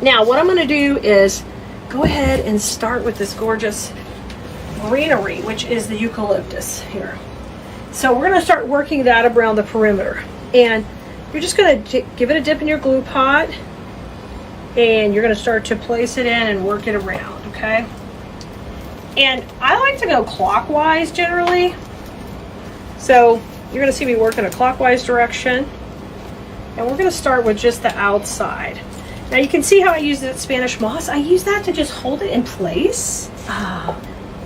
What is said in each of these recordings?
Now what I'm going to do is go ahead and start with this gorgeous greenery, which is the eucalyptus here. So we're going to start working that around the perimeter, and you're just going to give it a dip in your glue pot, and you're going to start to place it in and work it around, okay? And I like to go clockwise generally, so you're going to see me work in a clockwise direction, and we're going to start with just the outside. Now you can see how I use that Spanish moss. I use that to just hold it in place,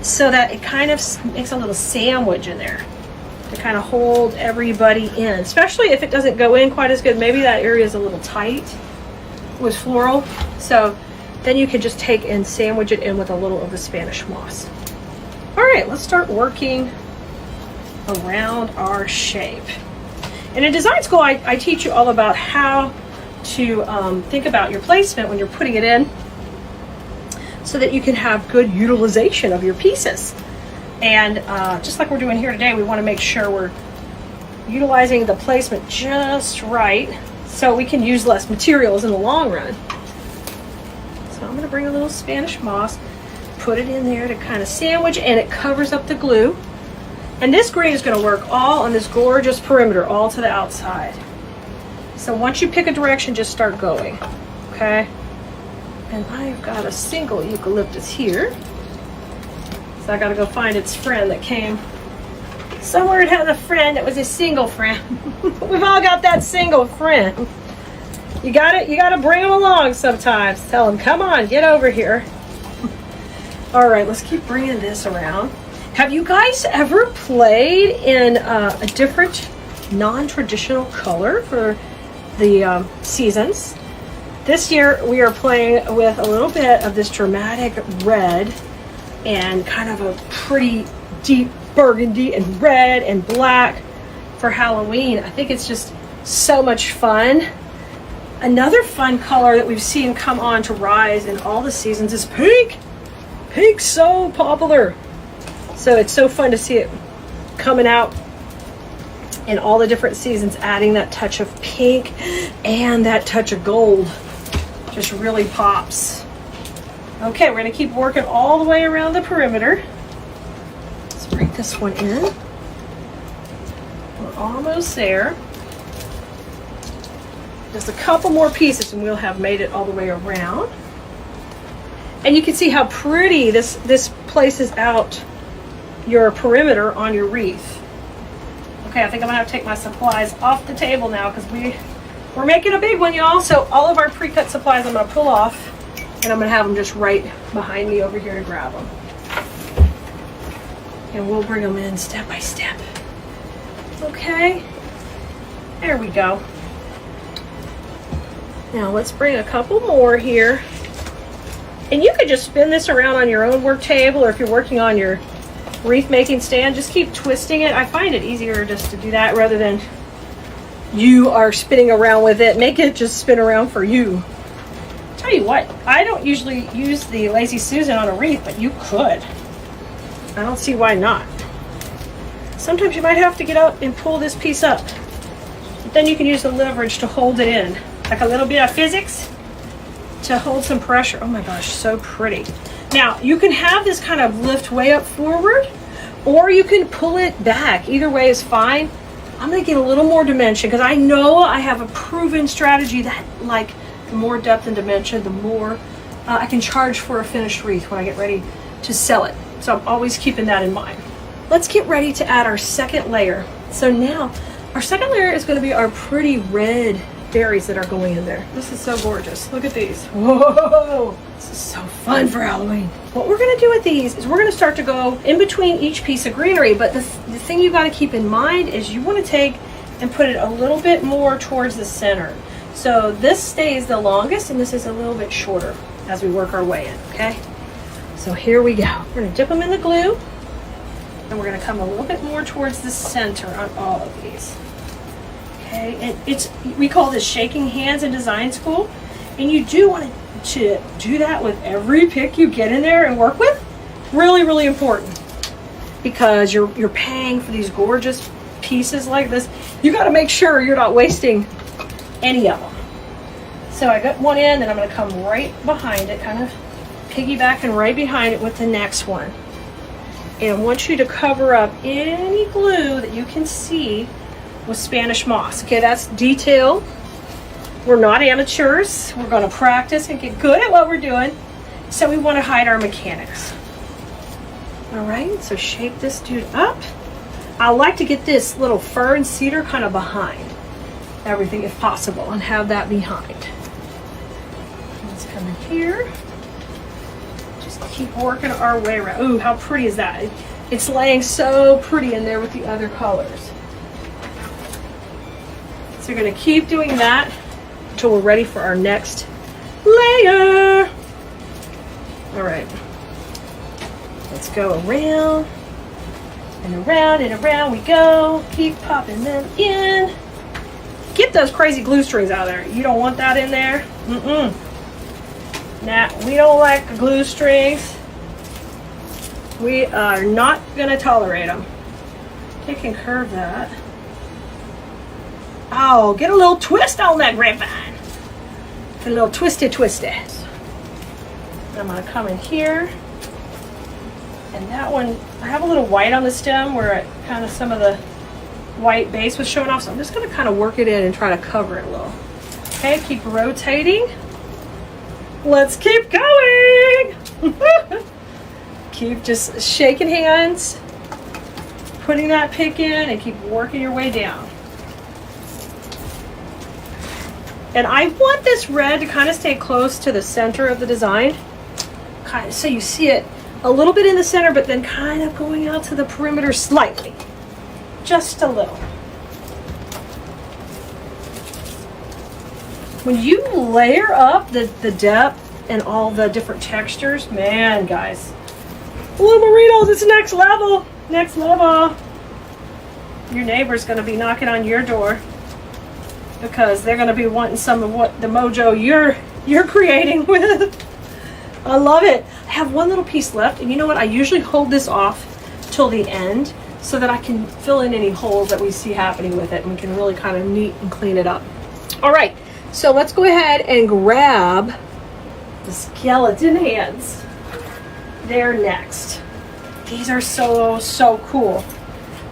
so that it kind of makes a little sandwich in there to kind of hold everybody in, especially if it doesn't go in quite as good. Maybe that area is a little tight with floral, so then you can just take and sandwich it in with a little of the Spanish moss. All right, let's start working around our shape. And in design school, I teach you all about how to think about your placement when you're putting it in, so that you can have good utilization of your pieces. And just like we're doing here today, we want to make sure we're utilizing the placement just right so we can use less materials in the long run. So I'm going to bring a little Spanish moss, put it in there to kind of sandwich, and it covers up the glue. And this green is going to work all on this gorgeous perimeter, all to the outside. So once you pick a direction, just start going, okay? And I've got a single eucalyptus here. So I gotta go find its friend that came. Somewhere it had a friend that was a single friend. We've all got that single friend. You gotta bring them along sometimes. Tell them, come on, get over here. All right, let's keep bringing this around. Have you guys ever played in a different non-traditional color for the seasons? This year we are playing with a little bit of this dramatic red and kind of a pretty deep burgundy and red and black for Halloween. I think it's just so much fun. Another fun color that we've seen come on to rise in all the seasons is pink. Pink's so popular. So it's so fun to see it coming out in all the different seasons, adding that touch of pink and that touch of gold. Just really pops. Okay, we're going to keep working all the way around the perimeter. Let's bring this one in. We're almost there. Just a couple more pieces and we'll have made it all the way around. And you can see how pretty this places out your perimeter on your wreath. Okay, I think I'm going to have to take my supplies off the table now because we're making a big one, y'all. So all of our pre-cut supplies I'm going to pull off, and I'm going to have them just right behind me over here to grab them. And we'll bring them in step by step. Okay, there we go. Now let's bring a couple more here. And you could just spin this around on your own work table, or if you're working on your wreath making stand, just keep twisting it. I find it easier just to do that rather than you are spinning around with it. Make it just spin around for you. Tell you what, I don't usually use the Lazy Susan on a wreath, but you could. I don't see why not. Sometimes you might have to get out and pull this piece up, but then you can use the leverage to hold it in, like a little bit of physics to hold some pressure. Oh my gosh, so pretty. Now you can have this kind of lift way up forward, or you can pull it back. Either way is fine. I'm going to get a little more dimension because I know I have a proven strategy that, like, the more depth and dimension, the more I can charge for a finished wreath when I get ready to sell it. So I'm always keeping that in mind. Let's get ready to add our second layer. So now our second layer is going to be our pretty red berries that are going in there. This is so gorgeous. Look at these. Whoa! This is so fun for Halloween. What we're going to do with these is we're going to start to go in between each piece of greenery, but the thing you got to keep in mind is you want to take and put it a little bit more towards the center. So this stays the longest and this is a little bit shorter as we work our way in, okay? So here we go. We're going to dip them in the glue and we're going to come a little bit more towards the center on all of these. Okay, and we call this shaking hands in design school, and you do want to do that with every pick you get in there and work with. Really, really important, because you're paying for these gorgeous pieces like this. You got to make sure you're not wasting any of them. So I got one in, then I'm going to come right behind it, kind of piggybacking right behind it with the next one. And I want you to cover up any glue that you can see with Spanish moss. Okay, that's detail. We're not amateurs. We're going to practice and get good at what we're doing. So we want to hide our mechanics. All right, so shape this dude up. I like to get this little fir and cedar kind of behind everything if possible, and have that behind. Let's come in here. Just keep working our way around. Ooh, how pretty is that? It's laying so pretty in there with the other colors. So you're going to keep doing that until we're ready for our next layer. All right. Let's go around and around and around we go. Keep popping them in. Get those crazy glue strings out of there. You don't want that in there. Nah, we don't like the glue strings. We are not going to tolerate them. Take and curve that. Oh, get a little twist on that grapevine. Get a little twisty. I'm going to come in here. And that one, I have a little white on the stem where it kind of some of the white base was showing off. So I'm just going to kind of work it in and try to cover it a little. Okay, keep rotating. Let's keep going. Keep just shaking hands, putting that pick in, and keep working your way down. And I want this red to kind of stay close to the center of the design. Kind of, so you see it a little bit in the center, but then kind of going out to the perimeter slightly. Just a little. When you layer up the depth and all the different textures, man, guys. Blue Merinos, it's next level. Next level. Your neighbor's going to be knocking on your door because they're going to be wanting some of what the mojo you're creating with. I love it. I have one little piece left, and you know what? I usually hold this off till the end so that I can fill in any holes that we see happening with it, and we can really kind of neat and clean it up. All right, so let's go ahead and grab the skeleton hands. They're next. These are so cool.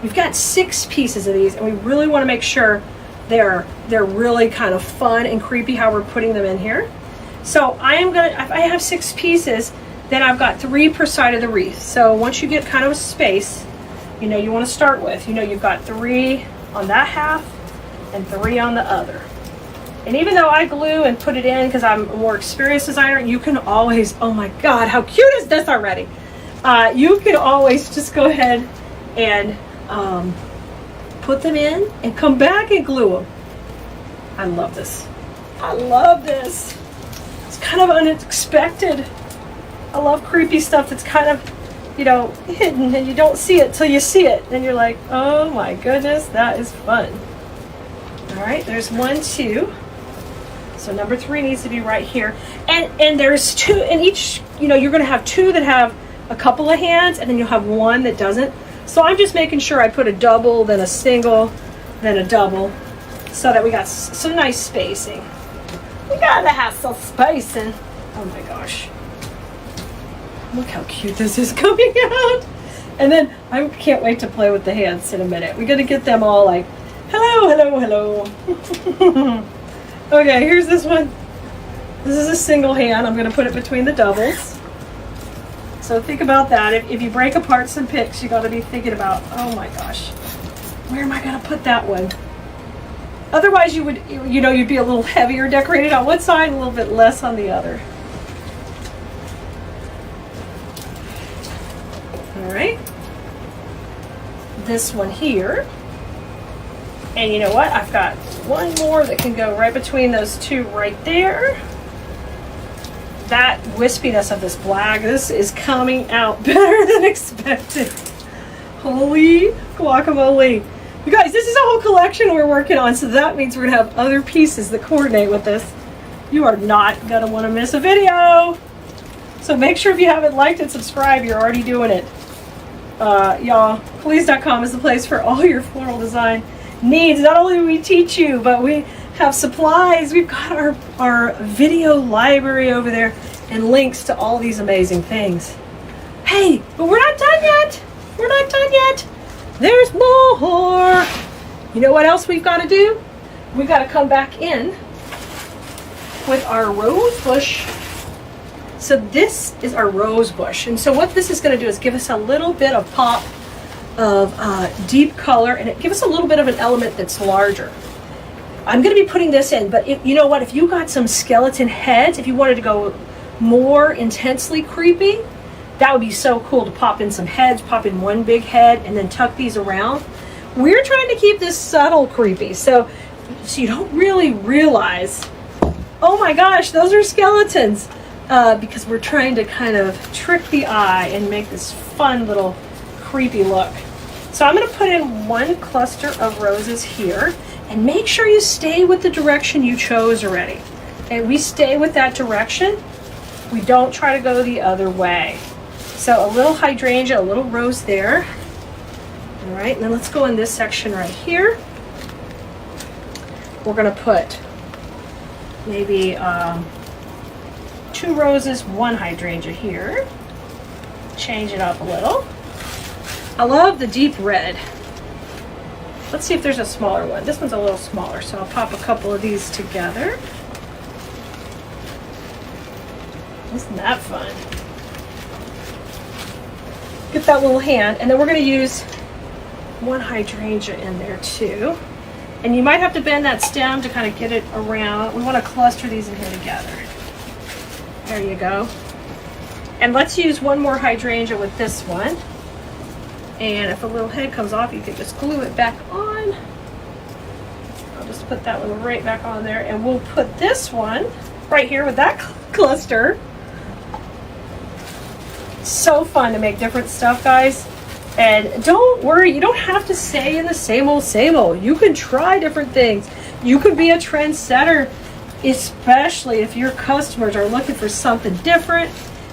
We've got 6 pieces of these, and we really want to make sure they're really kind of fun and creepy how we're putting them in here. So I am gonna, if I have 6 pieces, then I've got 3 per side of the wreath. So once you get kind of a space, you know, you want to start with, you know, you've got 3 on that half and 3 on the other. And even though I glue and put it in because I'm a more experienced designer, you can always, oh my God, how cute is this already? You can always just go ahead and put them in and come back and glue them. I love this. I love this. It's kind of unexpected. I love creepy stuff that's kind of, you know, hidden and you don't see it till you see it. And you're like, oh my goodness, that is fun. All right, there's 1, 2. So number 3 needs to be right here. And there's 2 in each, you know, you're going to have 2 that have a couple of hands, and then you'll have 1 that doesn't. So I'm just making sure I put a double, then a single, then a double, so that we got some nice spacing. We gotta have some spacing. Oh my gosh. Look how cute this is coming out. And then I can't wait to play with the hands in a minute. We're gonna get them all like, hello. Okay, here's this one. This is a single hand. I'm gonna put it between the doubles. So think about that. If you break apart some picks, you gotta be thinking about, oh my gosh, where am I gonna put that one? Otherwise you would, you know, you'd be a little heavier decorated on one side, a little bit less on the other. All right. This one here. And you know what? I've got 1 more that can go right between those 2 right there. That wispiness of this black, this is coming out better than expected. Holy guacamole. You guys, this is a whole collection we're working on, so that means we're gonna have other pieces that coordinate with this. You are not gonna wanna miss a video. So make sure if you haven't liked and subscribed, you're already doing it. Y'all, Keleas.com is the place for all your floral design needs. Not only do we teach you, but we have supplies. We've got our video library over there and links to all these amazing things. Hey, but we're not done yet. We're not done yet. There's more. You know what else we've got to do? We've got to come back in with our rose bush. So this is our rose bush. And so what this is going to do is give us a little bit of pop of deep color, and it gives us a little bit of an element that's larger. I'm going to be putting this in, but you know what? If you got some skeleton heads, if you wanted to go more intensely creepy, that would be so cool to pop in some heads, pop in one big head, and then tuck these around. We're trying to keep this subtle creepy, so you don't really realize, oh my gosh, those are skeletons, because we're trying to kind of trick the eye and make this fun little creepy look. So I'm going to put in one cluster of roses here, and make sure you stay with the direction you chose already. And we stay with that direction. We don't try to go the other way. So a little hydrangea, a little rose there. All right, and then let's go in this section right here. We're going to put maybe 2 roses, 1 hydrangea here. Change it up a little. I love the deep red. Let's see if there's a smaller one. This one's a little smaller, so I'll pop a couple of these together. Isn't that fun? Get that little hand, and then we're going to use 1 hydrangea in there too. And you might have to bend that stem to kind of get it around. We want to cluster these in here together. There you go. And let's use 1 more hydrangea with this one. And if a little head comes off, you can just glue it back on. I'll just put that one right back on there. And we'll put this one right here with that cluster. So fun to make different stuff, guys. And don't worry, you don't have to stay in the same old, same old. You can try different things. You could be a trendsetter, especially if your customers are looking for something different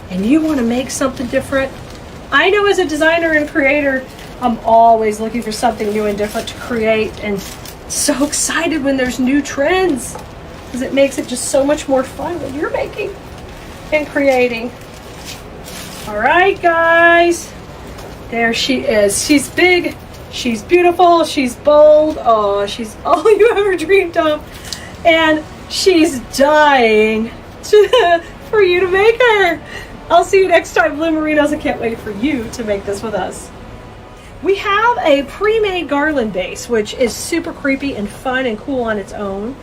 and you want to make something different. I know as a designer and creator, I'm always looking for something new and different to create, and so excited when there's new trends, because it makes it just so much more fun when you're making and creating. All right, guys. There she is. She's big, she's beautiful, she's bold. Oh, she's all you ever dreamed of. And she's dying for you to make her. I'll see you next time, Blue Merinos. I can't wait for you to make this with us. We have a pre-made garland base, which is super creepy and fun and cool on its own.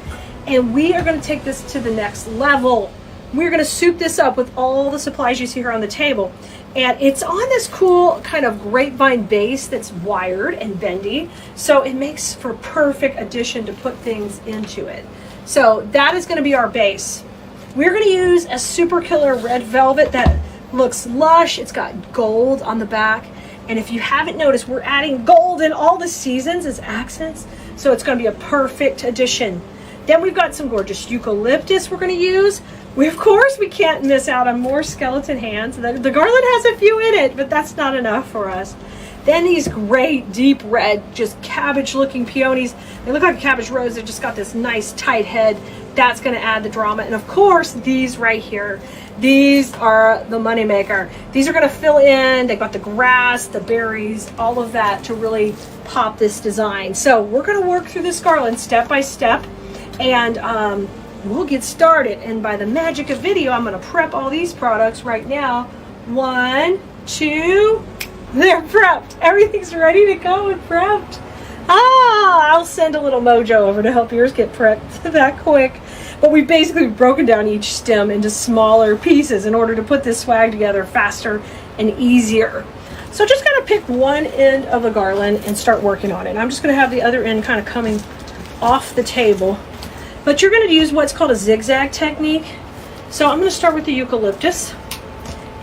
And we are going to take this to the next level. We're going to soup this up with all the supplies you see here on the table. And it's on this cool kind of grapevine base that's wired and bendy. So it makes for perfect addition to put things into it. So that is going to be our base. We're going to use a super killer red velvet that looks lush. It's got gold on the back. And if you haven't noticed, we're adding gold in all the seasons as accents. So it's going to be a perfect addition. Then we've got some gorgeous eucalyptus we're going to use. Of course, we can't miss out on more skeleton hands. The garland has a few in it, but that's not enough for us. Then these great deep red, just cabbage looking peonies. They look like a cabbage rose. They've just got this nice tight head. That's going to add the drama. And of course, these right here, these are the moneymaker. These are going to fill in. They've got the grass, the berries, all of that to really pop this design. So we're going to work through this garland step by step, and we'll get started. And by the magic of video, I'm going to prep all these products right now. 1, 2, they're prepped. Everything's ready to go and prepped. I'll send a little mojo over to help yours get prepped that quick. But we've basically broken down each stem into smaller pieces in order to put this swag together faster and easier. So just kind of pick one end of the garland and start working on it. I'm just going to have the other end kind of coming off the table. But you're going to use what's called a zigzag technique. So I'm going to start with the eucalyptus.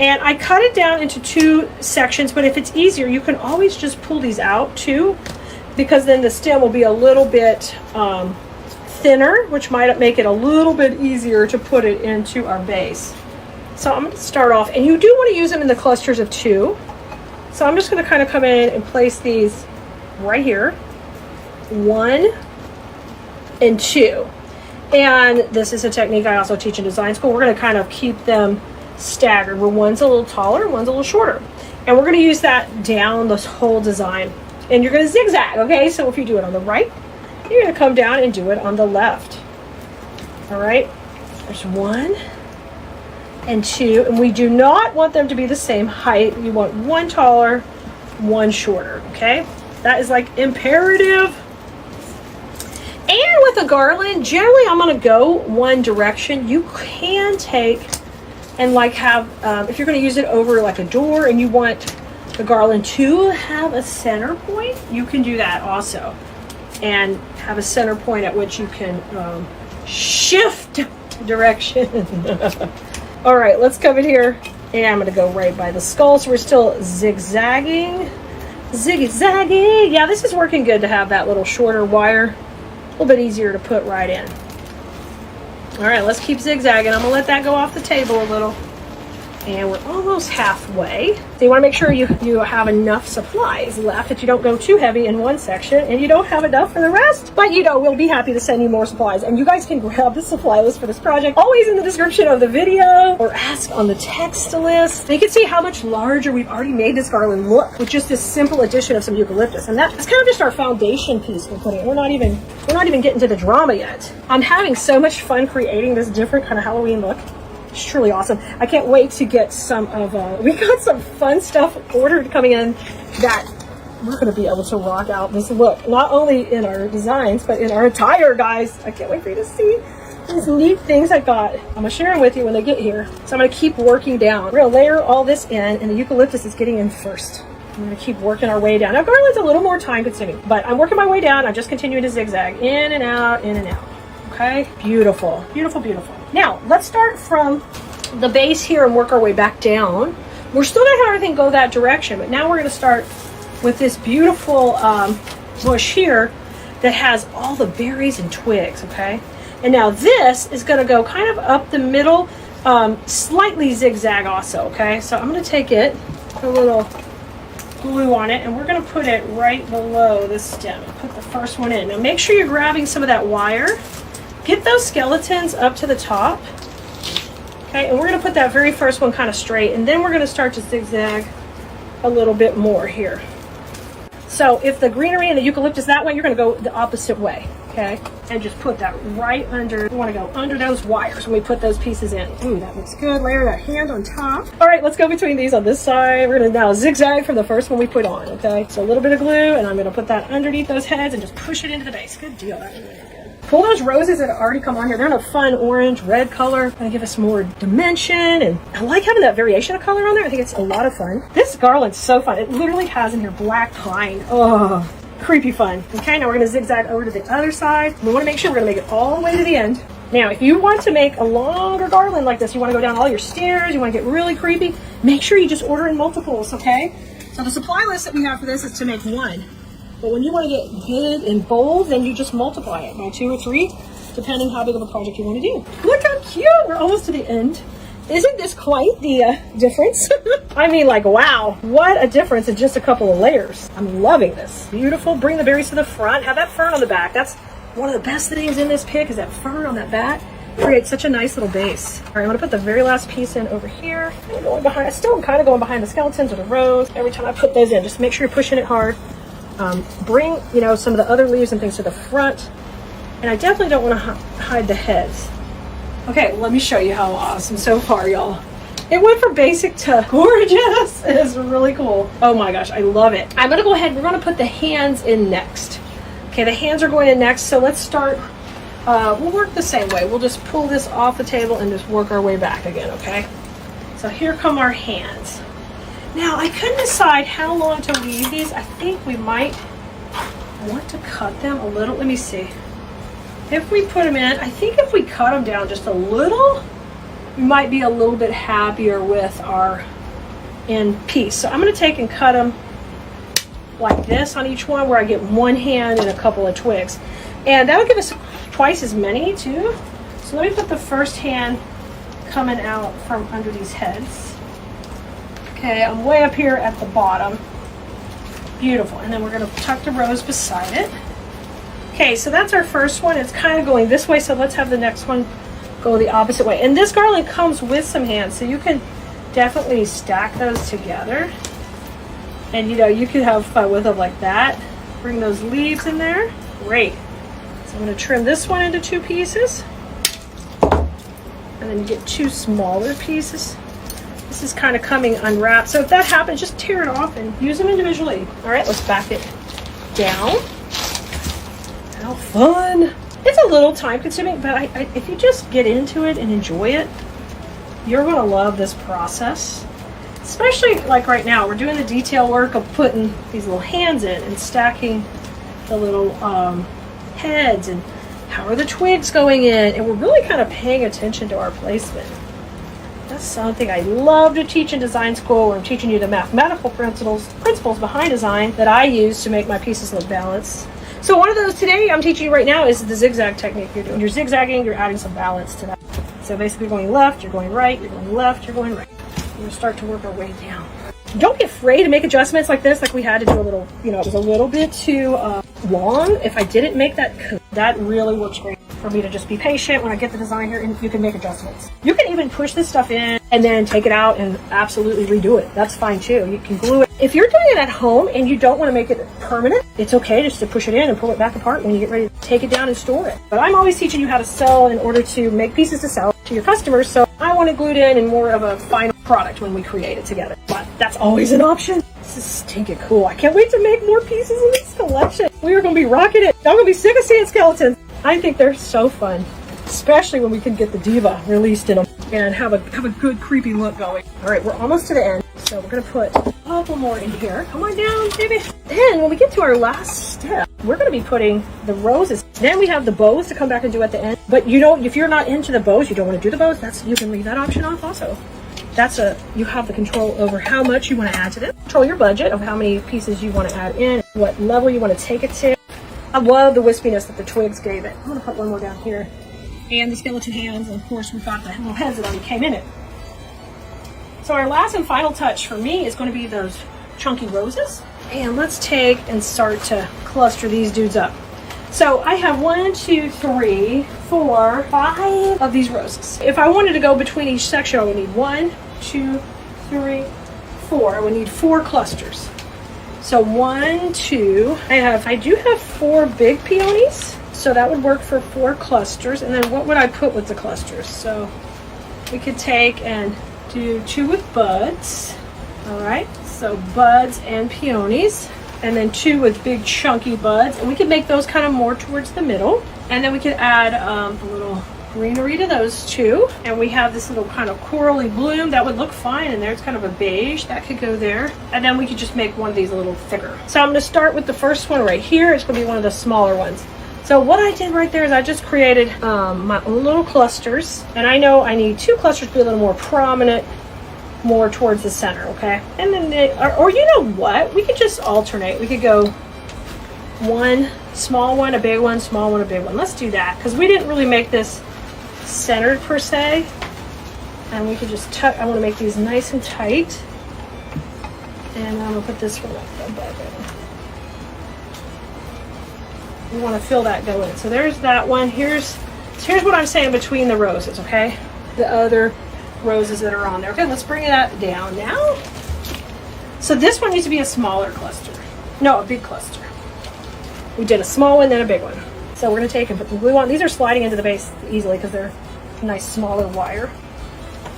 And I cut it down into 2 sections, but if it's easier, you can always just pull these out too, because then the stem will be a little bit thinner, which might make it a little bit easier to put it into our base. So I'm going to start off, and you do want to use them in the clusters of 2. So I'm just going to kind of come in and place these right here. 1 and 2. And this is a technique I also teach in design school. We're going to kind of keep them staggered, where one's a little taller, one's a little shorter. And we're going to use that down this whole design. And you're going to zigzag, okay? So if you do it on the right, you're going to come down and do it on the left. All right? There's 1 and 2. And we do not want them to be the same height. You want one taller, one shorter, okay? That is like imperative. And with a garland, generally I'm going to go one direction. You can take and like have, if you're going to use it over like a door and you want the garland to have a center point, you can do that also. And have a center point at which you can shift direction. All right, let's come in here. And I'm going to go right by the skull. So we're still zigzagging. Zigzagging. Yeah, this is working good to have that little shorter wire. A little bit easier to put right in. All right, let's keep zigzagging. I'm going to let that go off the table a little. And we're almost halfway. So you want to make sure you have enough supplies left, that you don't go too heavy in one section and you don't have enough for the rest. But you know, we'll be happy to send you more supplies. And you guys can grab the supply list for this project always in the description of the video, or ask on the text list. And you can see how much larger we've already made this garland look with just this simple addition of some eucalyptus. And that's kind of just our foundation piece we're putting. We're not even getting to the drama yet. I'm having so much fun creating this different kind of Halloween look. It's truly awesome. I can't wait to get some of, we got some fun stuff ordered coming in that we're going to be able to rock out this look. Not only in our designs, but in our attire, guys. I can't wait for you to see these neat things I got. I'm going to share them with you when they get here. So I'm going to keep working down. We're going to layer all this in, and the eucalyptus is getting in first. I'm going to keep working our way down. Now, garland's a little more time consuming, but I'm working my way down. I'm just continuing to zigzag in and out, in and out. Okay, beautiful, beautiful, beautiful. Now, let's start from the base here and work our way back down. We're still gonna have everything go that direction, but now we're gonna start with this beautiful bush here that has all the berries and twigs, okay? And now this is gonna go kind of up the middle, slightly zigzag also, okay? So I'm gonna take it, put a little glue on it, and we're gonna put it right below the stem. Put the first one in. Now make sure you're grabbing some of that wire. Get those skeletons up to the top. Okay, and we're going to put that very first one kind of straight, and then we're going to start to zigzag a little bit more here. So if the greenery and the eucalyptus that way, you're going to go the opposite way, okay? And just put that right under, we want to go under those wires when we put those pieces in. Ooh, that looks good. Layer that hand on top. All right, let's go between these on this side. We're going to now zigzag from the first one we put on, okay? So a little bit of glue, and I'm going to put that underneath those heads and just push it into the base. Good deal. That was really good. Pull those roses that have already come on here. They're in a fun orange, red color. Gonna give us more dimension, and I like having that variation of color on there. I think it's a lot of fun. This garland's so fun. It literally has in here black pine. Oh, creepy fun. Okay, now we're gonna zigzag over to the other side. We wanna make sure we're gonna make it all the way to the end. Now, if you want to make a longer garland like this, you wanna go down all your stairs, you wanna get really creepy, make sure you just order in multiples, okay? So the supply list that we have for this is to make 1. But when you want to get big and bold, then you just multiply it by 2 or 3, depending how big of a project you want to do. Look how cute! We're almost to the end. Isn't this quite the difference? I mean, like, wow, what a difference in just a couple of layers. I'm loving this. Beautiful. Bring the berries to the front. Have that fern on the back. That's one of the best things in this pick, is that fern on that back. Creates such a nice little base. All right, I'm gonna put the very last piece in over here. I'm going behind. I still am kind of going behind the skeletons or the rose. Every time I put those in, just make sure you're pushing it hard. Bring, you know, some of the other leaves and things to the front. And I definitely don't want to hide the heads. Okay, let me show you how awesome so far, y'all. It went from basic to gorgeous. It is really cool. Oh my gosh, I love it. I'm gonna go ahead, we're gonna put the hands in next. Okay, the hands are going in next, so let's start, we'll work the same way. We'll just pull this off the table and just work our way back again, okay? So here come our hands. Now, I couldn't decide how long to leave these. I think we might want to cut them a little. Let me see. If we put them in, I think if we cut them down just a little, we might be a little bit happier with our end piece. So I'm going to take and cut them like this on each one, where I get one hand and a couple of twigs. And that'll give us twice as many too. So let me put the first hand coming out from under these heads. Okay, I'm way up here at the bottom. Beautiful. And then we're going to tuck the rose beside it. Okay, Okay, so that's our first one. It's kind of going this way, so let's have the next one go the opposite way. And this garland comes with some hands, so you can definitely stack those together. And you know, you could have fun with them like that. Bring those leaves in there. Great. So I'm going to trim this one into 2 pieces. And then you get 2 smaller pieces. This is kind of coming unwrapped. So if that happens, just tear it off and use them individually. All right, let's back it down. How fun. It's a little time consuming, but if you just get into it and enjoy it, you're going to love this process. Especially like right now, we're doing the detail work of putting these little hands in and stacking the little heads and how are the twigs going in, and we're really kind of paying attention to our placement. That's something I love to teach in design school, where I'm teaching you the mathematical principles behind design that I use to make my pieces look balanced. So one of those today I'm teaching you right now is the zigzag technique you're doing. You're zigzagging, you're adding some balance to that. So basically you're going left, you're going right, you're going left, you're going right. We're going to start to work our way down. Don't be afraid to make adjustments like this, like we had to do a little, you know, it was a little bit too long. If I didn't make that really works great for me to just be patient when I get the design here, and you can make adjustments. You can even push this stuff in and then take it out and absolutely redo it. That's fine too. You can glue it. If you're doing it at home and you don't want to make it permanent, it's okay just to push it in and pull it back apart when you get ready to take it down and store it. But I'm always teaching you how to sell in order to make pieces to sell to your customers, so I want it glued in and more of a final product when we create it together. But that's always an option. This is stinking cool. I can't wait to make more pieces in this collection. We are going to be rocking it. I'm going to be sick of seeing skeletons. I think they're so fun, especially when we can get the diva released in them and have a good creepy look going. All right, we're almost to the end, so we're going to put a couple more in here. Come on down, baby. Then when we get to our last step, we're going to be putting the roses. Then we have the bows to come back and do at the end. But you don't, if you're not into the bows, you don't want to do the bows, you can leave that option off also. You have the control over how much you want to add to this. Control your budget of how many pieces you want to add in, what level you want to take it to. I love the wispiness that the twigs gave it. I'm going to put one more down here. And the skeleton hands, and of course we've got the little heads that already came in it. So our last and final touch for me is going to be those chunky roses. And let's take and start to cluster these dudes up. So I have 1, 2, 3, 4, 5 of these roses. If I wanted to go between each section, I would need 1, 2, 3, 4. I would need 4 clusters. So 1, 2, I do have 4 big peonies, so that would work for 4 clusters. And then what would I put with the clusters? So we could take and do 2 with buds. All right, so buds and peonies, and then 2 with big chunky buds, and we could make those kind of more towards the middle. And then we could add a little greenery to those 2, and we have this little kind of corally bloom that would look fine in there. It's kind of a beige that could go there, and then we could just make one of these a little thicker. So I'm going to start with the first one right here. It's going to be one of the smaller ones. So what I did right there is I just created my own little clusters, and I know I need 2 clusters to be a little more prominent, more towards the center. Okay, and then or you know what, we could just alternate. We could go 1 small one, a big one, small one, a big one. Let's do that, because we didn't really make this centered per se, and we could just tuck. I want to make these nice and tight, and I'm gonna put this one up above it. We want to feel that go in. So there's that one. Here's what I'm saying between the roses. Okay, the other roses that are on there. Okay, let's bring that down now. So this one needs to be a smaller cluster. No, a big cluster. We did a small one, then a big one. So we're going to take and put the glue on. These are sliding into the base easily because they're nice smaller wire.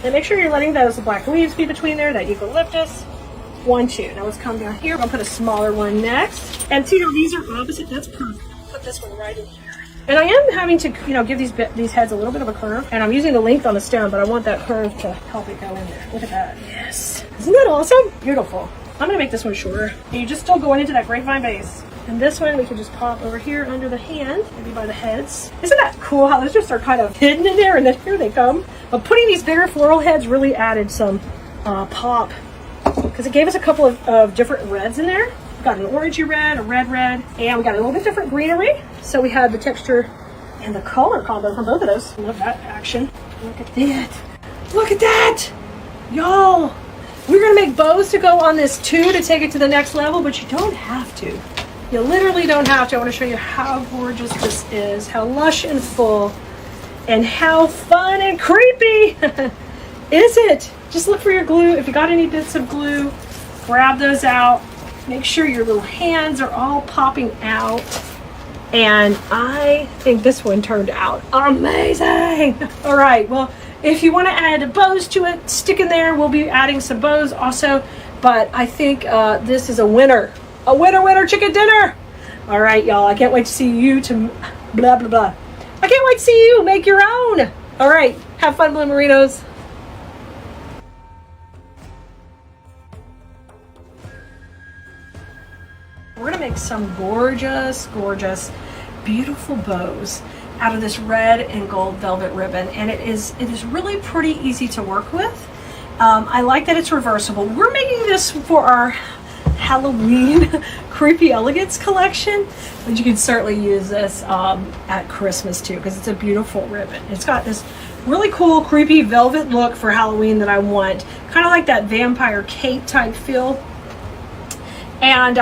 And make sure you're letting those black leaves be between there, that eucalyptus. 1, 2. Now let's come down here. I'm going to put a smaller one next. And see how these are opposite? That's perfect. Put this one right in here. And I am having to, give these heads a little bit of a curve. And I'm using the length on the stem, but I want that curve to help it go in there. Look at that. Yes. Isn't that awesome? Beautiful. I'm going to make this one shorter. And you're just still going into that grapevine base. And this one we can just pop over here under the hand, maybe by the heads. Isn't that cool how those just are kind of hidden in there, and then here they come. But putting these bigger floral heads really added some pop, because it gave us a couple of different reds in there. We got an orangey red, a red, and we got a little bit different greenery. So we had the texture and the color combo from both of those. Love that action. Look at that. Look at that. Y'all, we're going to make bows to go on this too to take it to the next level, but you don't have to. You literally don't have to. I want to show you how gorgeous this is, how lush and full, and how fun and creepy is it? Just look for your glue. If you got any bits of glue, grab those out. Make sure your little hands are all popping out. And I think this one turned out amazing. All right, well, if you want to add bows to it, stick in there. We'll be adding some bows also. But I think this is a winner. A winner chicken dinner. All right, y'all. I can't wait to see you to blah, blah, blah. I can't wait to see you make your own. All right. Have fun, Bloomerinos. We're going to make some gorgeous, gorgeous, beautiful bows out of this red and gold velvet ribbon. And it is really pretty easy to work with. I like that it's reversible. We're making this for our Halloween Creepy Elegance collection, but you can certainly use this at Christmas too, because it's a beautiful ribbon. It's got this really cool creepy velvet look for Halloween that I want, kind of like that vampire cape type feel. And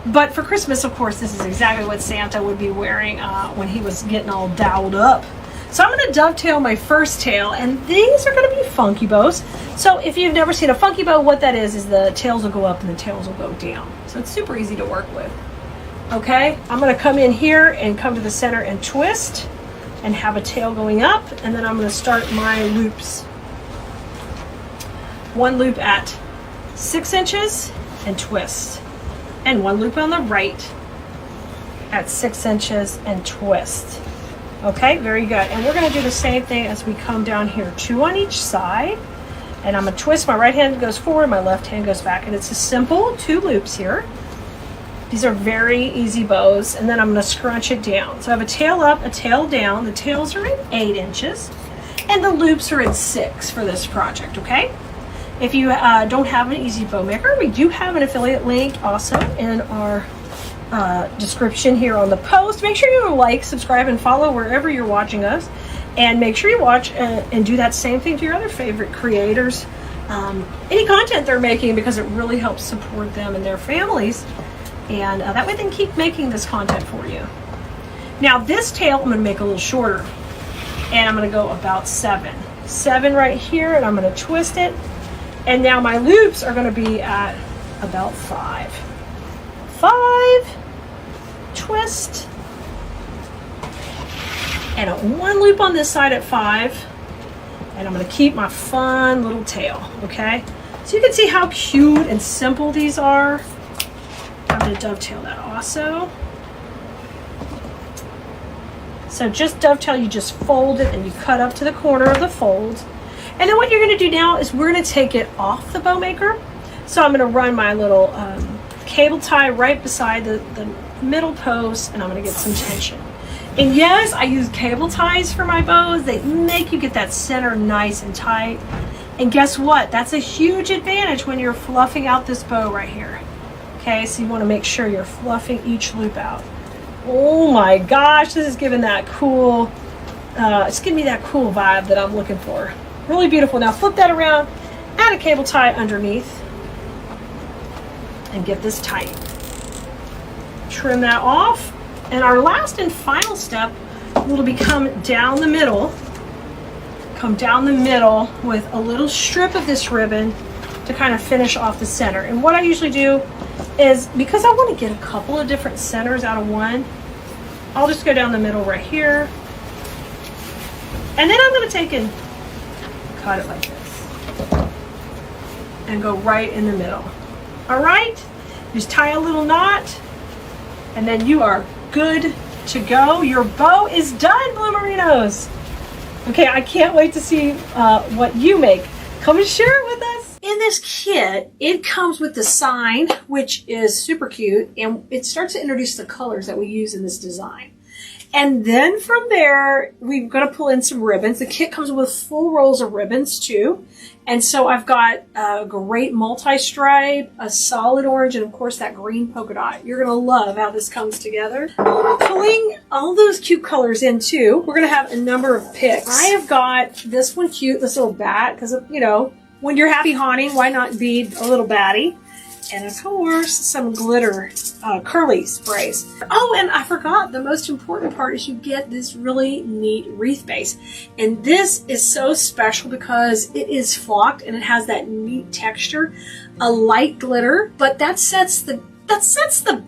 but for Christmas, of course, this is exactly what Santa would be wearing when he was getting all dolled up. So I'm going to dovetail my first tail, and these are going to be funky bows. So if you've never seen a funky bow, what that is the tails will go up and the tails will go down. So it's super easy to work with. Okay, I'm going to come in here and come to the center and twist and have a tail going up, and then I'm going to start my loops. One loop at 6 inches and twist, and one loop on the right at 6 inches and twist. Okay, very good. And we're going to do the same thing as we come down here, 2 on each side. And I'm going to twist. My right hand goes forward, my left hand goes back. And it's a simple 2 loops here. These are very easy bows. And then I'm going to scrunch it down. So I have a tail up, a tail down. The tails are at 8 inches. And the loops are at 6 for this project, okay? If you don't have an easy bow maker, we do have an affiliate link also in our description here on the post. Make sure you like, subscribe, and follow wherever you're watching us, and make sure you watch and do that same thing to your other favorite creators, any content they're making, because it really helps support them and their families, and that way they can keep making this content for you. Now this tail I'm going to make a little shorter, and I'm going to go about 7 right here, and I'm going to twist it, and now my loops are going to be at about 5, twist, and one loop on this side at 5, and I'm going to keep my fun little tail. Okay, so you can see how cute and simple these are. I'm going to dovetail that also. So just dovetail, you just fold it and you cut up to the corner of the fold, and then what you're going to do now is we're going to take it off the bow maker. So I'm going to run my little cable tie right beside the middle post, and I'm going to get some tension. And yes, I use cable ties for my bows. They make you get that center nice and tight. And guess what? That's a huge advantage when you're fluffing out this bow right here. Okay, so you want to make sure you're fluffing each loop out. Oh my gosh, this is giving that cool, it's giving me that cool vibe that I'm looking for. Really beautiful. Now flip that around, add a cable tie underneath, and get this tight. Trim that off, and our last and final step will be come down the middle with a little strip of this ribbon to kind of finish off the center. And what I usually do is, because I want to get a couple of different centers out of one, I'll just go down the middle right here, and then I'm going to take and cut it like this and go right in the middle. All right, just tie a little knot, and then you are good to go. Your bow is done, Bloomerinos. Okay, I can't wait to see what you make. Come and share it with us. In this kit, it comes with the sign, which is super cute, and it starts to introduce the colors that we use in this design. And then from there, we've got to pull in some ribbons. The kit comes with full rolls of ribbons too. And so I've got a great multi-stripe, a solid orange, and of course that green polka dot. You're going to love how this comes together. Pulling all those cute colors in too, we're going to have a number of picks. I have got this one cute, this little bat, because, you know, when you're happy haunting, why not be a little batty? And of course, some glitter curly sprays. Oh, and I forgot, the most important part is you get this really neat wreath base. And this is so special because it is flocked and it has that neat texture, a light glitter, but that sets the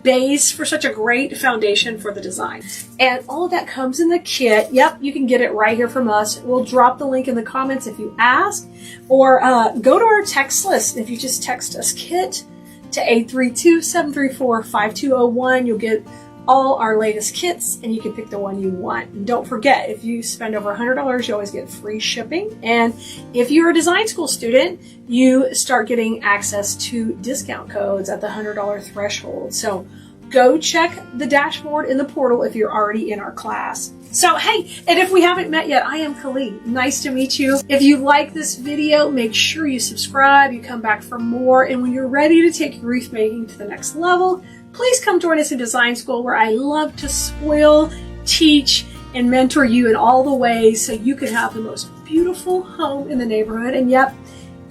base for such a great foundation for the design. And all of that comes in the kit. Yep, you can get it right here from us. We'll drop the link in the comments if you ask, or go to our text list. If you just text us KIT to 832-734-5201, you'll get all our latest kits and you can pick the one you want. And don't forget, if you spend over $100, you always get free shipping. And if you're a design school student, you start getting access to discount codes at the $100 threshold. So go check the dashboard in the portal if you're already in our class. So hey, and if we haven't met yet, I am Keleas. Nice to meet you. If you like this video, make sure you subscribe, you come back for more, and when you're ready to take your wreath making to the next level, please come join us in design school, where I love to spoil, teach, and mentor you in all the ways so you can have the most beautiful home in the neighborhood. And yep,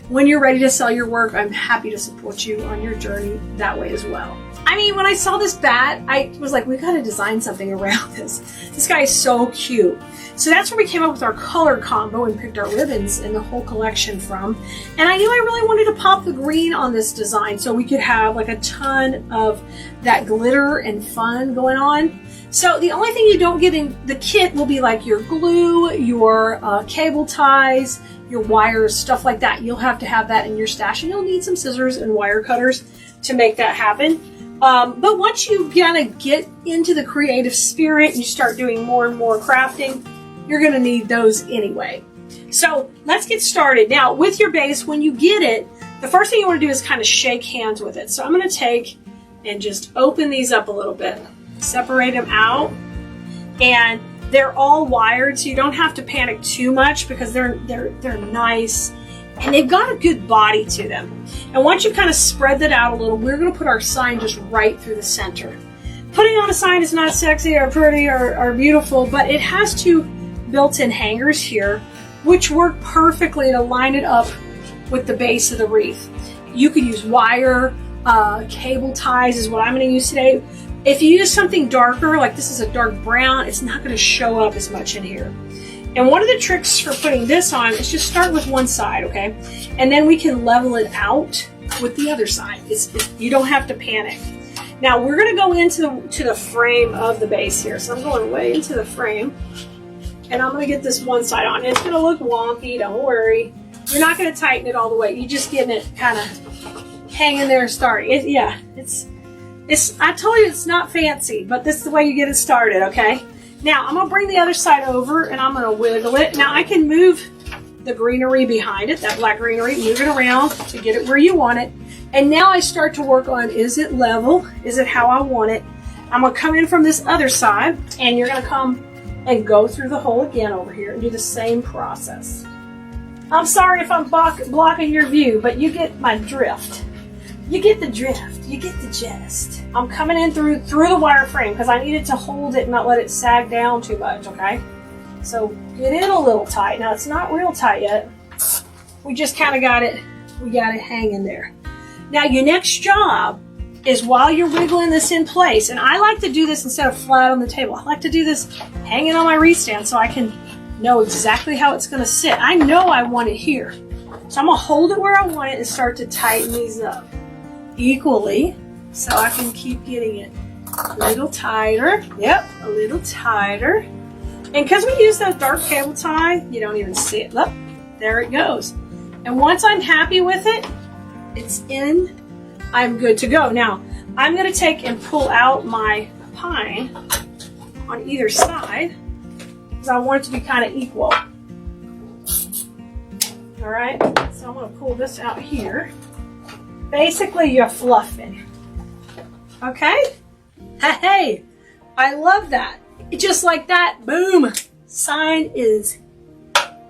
when you're ready to sell your work, I'm happy to support you on your journey that way as well. I mean, when I saw this bat, I was like, we got to design something around this. This guy is so cute. So that's where we came up with our color combo and picked our ribbons in the whole collection from. And I knew I really wanted to pop the green on this design so we could have like a ton of that glitter and fun going on. So the only thing you don't get in the kit will be like your glue, your cable ties, your wires, stuff like that. You'll have to have that in your stash, and you'll need some scissors and wire cutters to make that happen. But once you kind of get into the creative spirit and you start doing more and more crafting, you're going to need those anyway. So let's get started. Now with your base, when you get it, the first thing you want to do is kind of shake hands with it. So I'm going to take and just open these up a little bit, separate them out, and they're all wired, so you don't have to panic too much because they're nice. And they've got a good body to them. And once you kind of spread that out a little, we're going to put our sign just right through the center. Putting on a sign is not sexy or pretty or beautiful, but it has two built-in hangers here, which work perfectly to line it up with the base of the wreath. You could use wire, cable ties is what I'm going to use today. If you use something darker, like this is a dark brown, it's not going to show up as much in here. And one of the tricks for putting this on is just start with one side, okay? And then we can level it out with the other side. You don't have to panic. Now we're gonna go into the frame of the base here. So I'm going way into the frame, and I'm gonna get this one side on. It's gonna look wonky, don't worry. You're not gonna tighten it all the way. You're just getting it kind of hanging there starting. I told you it's not fancy, but this is the way you get it started, okay? Now I'm gonna bring the other side over and I'm gonna wiggle it. Now I can move the greenery behind it, that black greenery, move it around to get it where you want it. And now I start to work on, is it level? Is it how I want it? I'm gonna come in from this other side, and you're gonna come and go through the hole again over here and do the same process. I'm sorry if I'm blocking your view, but you get my drift. You get the drift, you get the gist. I'm coming in through the wire frame because I needed to hold it and not let it sag down too much, okay? So get it a little tight. Now it's not real tight yet. We just kind of got it hanging there. Now your next job is, while you're wiggling this in place, and I like to do this instead of flat on the table. I like to do this hanging on my wreath stand so I can know exactly how it's gonna sit. I know I want it here. So I'm gonna hold it where I want it and start to tighten these up equally so I can keep getting it a little tighter. Yep, a little tighter. And because we use that dark cable tie, you don't even see it. Look, there it goes. And once I'm happy with it, it's in, I'm good to go. Now, I'm going to take and pull out my pine on either side because I want it to be kind of equal. All right, so I'm going to pull this out here. Basically, you're fluffing. Okay? Hey, I love that. Just like that, boom, sign is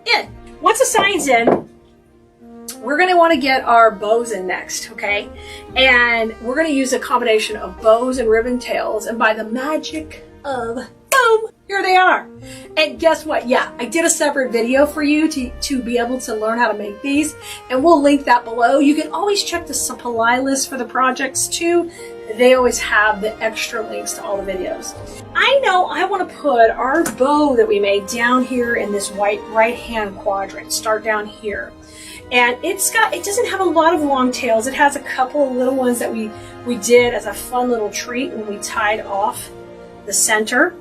in. Once the sign's in, we're going to want to get our bows in next, okay? And we're going to use a combination of bows and ribbon tails, and by the magic of boom, here they are. And guess what? Yeah, I did a separate video for you to be able to learn how to make these, and we'll link that below. You can always check the supply list for the projects too. They always have the extra links to all the videos. I know I want to put our bow that we made down here in this white right-hand quadrant. Start down here. And it doesn't have a lot of long tails. It has a couple of little ones that we did as a fun little treat when we tied off the center.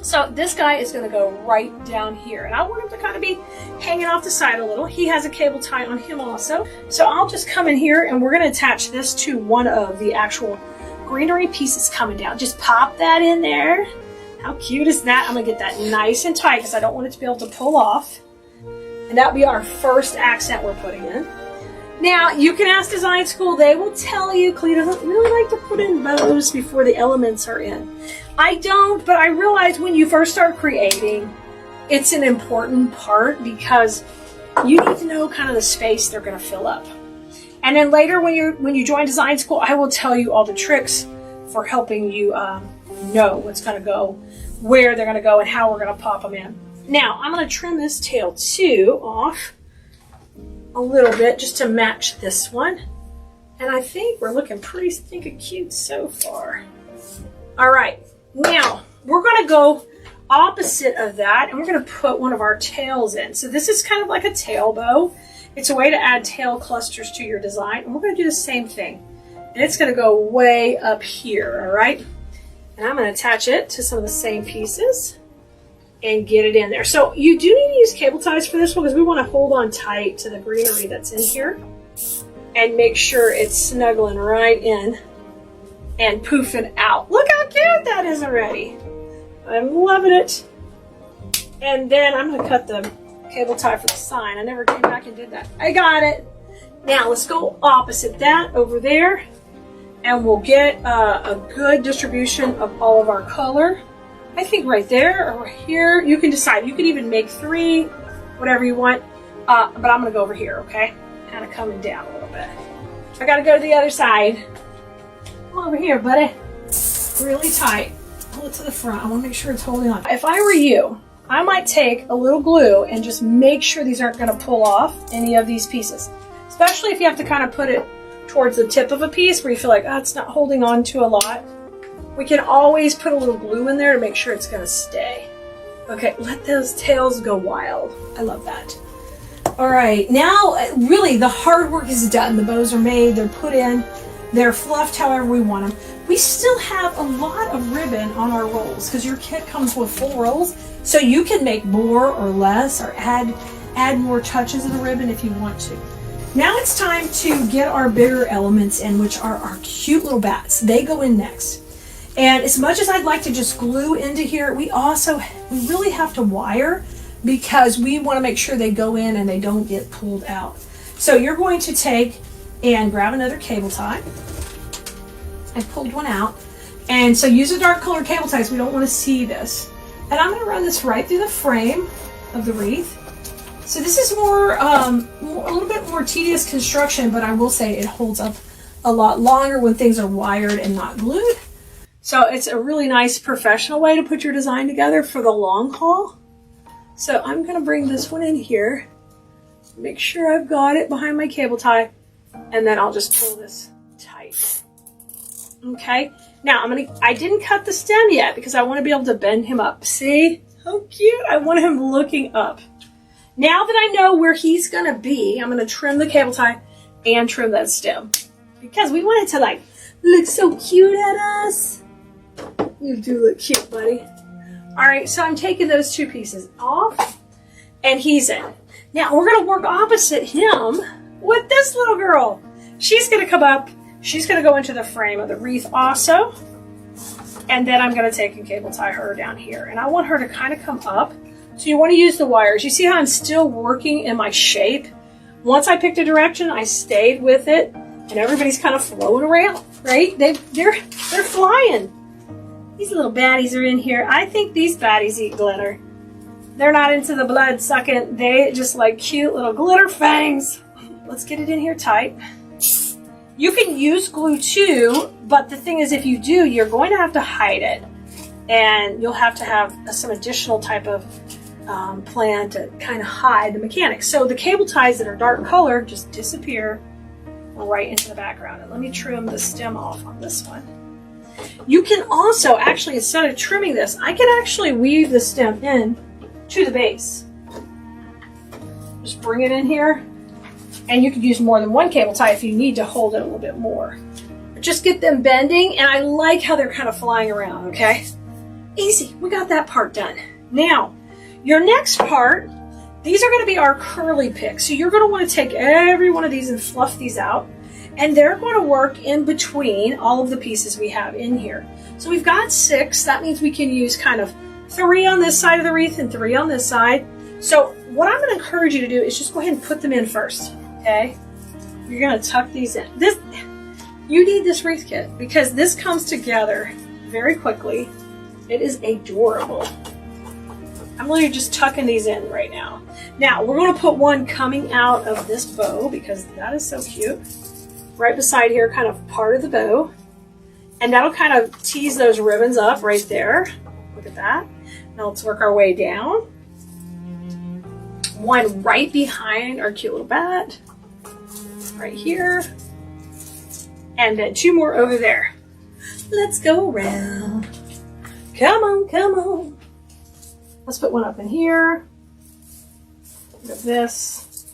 So this guy is going to go right down here. And I want him to kind of be hanging off the side a little. He has a cable tie on him also. So I'll just come in here and we're going to attach this to one of the actual greenery pieces coming down. Just pop that in there. How cute is that? I'm going to get that nice and tight because I don't want it to be able to pull off. And that'll be our first accent we're putting in. Now, you can ask Design School. They will tell you, Klee doesn't really like to put in bows before the elements are in. I don't, but I realize when you first start creating, it's an important part because you need to know kind of the space they're going to fill up. And then later when you join Design School, I will tell you all the tricks for helping you know what's going to go, where they're going to go, and how we're going to pop them in. Now, I'm going to trim this tail too off a little bit just to match this one. And I think we're looking pretty stinking cute so far. All right, now we're going to go opposite of that and we're going to put one of our tails in. So this is kind of like a tail bow. It's a way to add tail clusters to your design. And we're going to do the same thing. And it's going to go way up here, all right? And I'm going to attach it to some of the same pieces and get it in there. So you do need to use cable ties for this one because we want to hold on tight to the greenery that's in here and make sure it's snuggling right in and poofing out. Look how cute that is already. I'm loving it. And then I'm going to cut the cable tie for the sign. I never came back and did that. I got it. Now let's go opposite that over there and we'll get a good distribution of all of our color. I think right there or here, you can decide. You can even make 3, whatever you want. But I'm going to go over here, okay? Kind of coming down a little bit. I got to go to the other side. Come over here, buddy. Really tight. Pull it to the front. I want to make sure it's holding on. If I were you, I might take a little glue and just make sure these aren't going to pull off any of these pieces. Especially if you have to kind of put it towards the tip of a piece where you feel like, oh, it's not holding on to a lot. We can always put a little glue in there to make sure it's going to stay. Okay, let those tails go wild. I love that. All right, now really the hard work is done. The bows are made, they're put in, they're fluffed however we want them. We still have a lot of ribbon on our rolls because your kit comes with full rolls. So you can make more or less or add more touches of the ribbon if you want to. Now it's time to get our bigger elements in, which are our cute little bats. They go in next. And as much as I'd like to just glue into here, we really have to wire because we want to make sure they go in and they don't get pulled out. So you're going to take and grab another cable tie. I pulled one out. And so use a dark colored cable tie so we don't want to see this. And I'm going to run this right through the frame of the wreath. So this is a little bit more tedious construction, but I will say it holds up a lot longer when things are wired and not glued. So it's a really nice professional way to put your design together for the long haul. So I'm going to bring this one in here, make sure I've got it behind my cable tie, and then I'll just pull this tight. Okay, now I didn't cut the stem yet because I want to be able to bend him up. See how cute? I want him looking up. Now that I know where he's going to be, I'm going to trim the cable tie and trim that stem because we want it to look so cute at us. You do look cute, buddy. All right, so I'm taking those 2 pieces off, and he's in. Now, we're going to work opposite him with this little girl. She's going to come up. She's going to go into the frame of the wreath also, and then I'm going to take and cable tie her down here, and I want her to kind of come up. So you want to use the wires. You see how I'm still working in my shape? Once I picked a direction, I stayed with it, and everybody's kind of floating around, right? They're flying. These little baddies are in here. I think these baddies eat glitter. They're not into the blood sucking. They just like cute little glitter fangs. Let's get it in here tight. You can use glue too, but the thing is if you do, you're going to have to hide it. and you'll have to have some additional type of plan to kind of hide the mechanics. So the cable ties that are dark color just disappear right into the background. And let me trim the stem off on this one. You can also actually, instead of trimming this, I can actually weave the stem in to the base. Just bring it in here, and you could use more than one cable tie if you need to hold it a little bit more. Just get them bending, and I like how they're kind of flying around, okay? Easy, we got that part done. Now, your next part, these are gonna be our curly picks. So you're gonna wanna take every one of these and fluff these out, and they're gonna work in between all of the pieces we have in here. So we've got 6, that means we can use kind of 3 on this side of the wreath and 3 on this side. So what I'm gonna encourage you to do is just go ahead and put them in first, okay? You're gonna tuck these in. You need this wreath kit because this comes together very quickly. It is adorable. I'm literally just tucking these in right now. Now, we're going to put one coming out of this bow because that is so cute. Right beside here, kind of part of the bow. And that'll kind of tease those ribbons up right there. Look at that. Now let's work our way down. One right behind our cute little bat. Right here. And then 2 more over there. Let's go around. Come on, come on. Let's put one up in here. Look at this.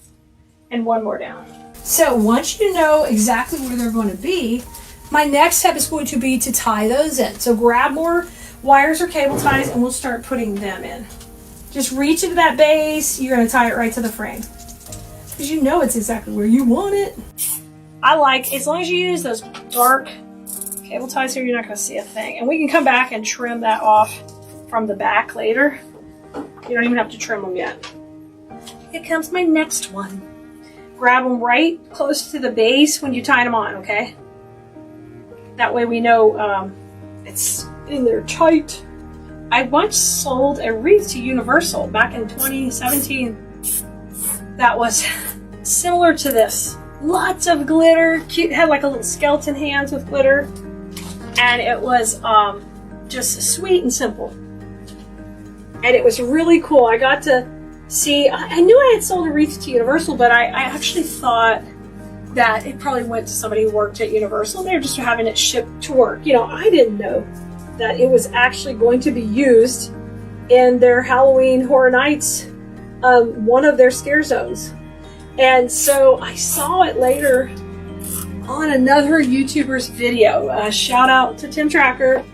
And 1 more down. So once you know exactly where they're going to be, my next step is going to be to tie those in. So grab more wires or cable ties and we'll start putting them in. Just reach into that base. You're going to tie it right to the frame. Because you know it's exactly where you want it. I like, as long as you use those dark cable ties here, you're not going to see a thing. And we can come back and trim that off from the back later. You don't even have to trim them yet. Here comes my next one. Grab them right close to the base when you tie them on, okay? That way we know it's in there tight. I once sold a wreath to Universal back in 2017 that was similar to this. Lots of glitter, cute, had like a little skeleton hands with glitter, and it was just sweet and simple. And it was really cool. I got to see, I knew I had sold a wreath to Universal, but I actually thought that it probably went to somebody who worked at Universal. They were just having it shipped to work. You know, I didn't know that it was actually going to be used in their Halloween Horror Nights, one of their scare zones. And so I saw it later on another YouTuber's video. Shout out to Tim Tracker.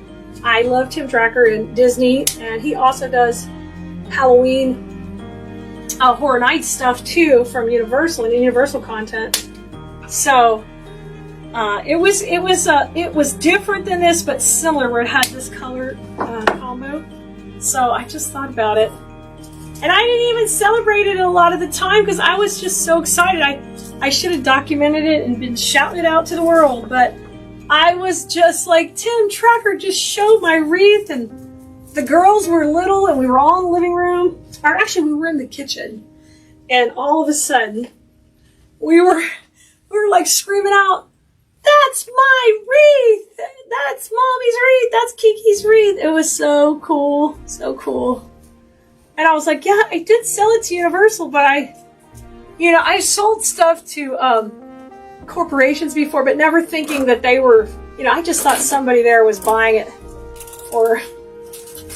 I love Tim Tracker and Disney, and he also does Halloween Horror Nights stuff too from Universal and Universal content. So it was different than this, but similar, where it had this color combo. So I just thought about it. And I didn't even celebrate it a lot of the time because I was just so excited. I should have documented it and been shouting it out to the world, but I was just like, Tim Tracker just showed my wreath, and the girls were little and we were all in the living room, or actually we were in the kitchen, and all of a sudden we were like screaming out, "That's my wreath! That's Mommy's wreath! That's Kiki's wreath!" It was so cool, so cool. And I was like, yeah, I did sell it to Universal, but I sold stuff to corporations before, but never thinking that they were, I just thought somebody there was buying it for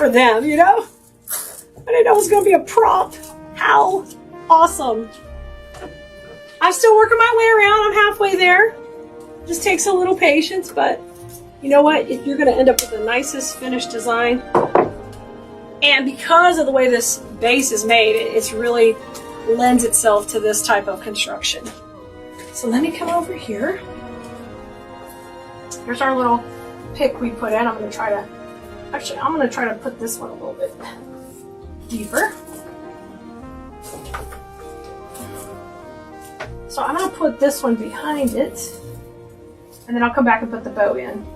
them, I didn't know it was going to be a prop. How awesome. I'm still working my way around. I'm halfway there. Just takes a little patience, but you know what? You're going to end up with the nicest finished design. And because of the way this base is made, it's really lends itself to this type of construction. So let me come over here. Here's our little pick we put in. I'm going to try to put this one a little bit deeper. So I'm going to put this one behind it, and then I'll come back and put the bow in.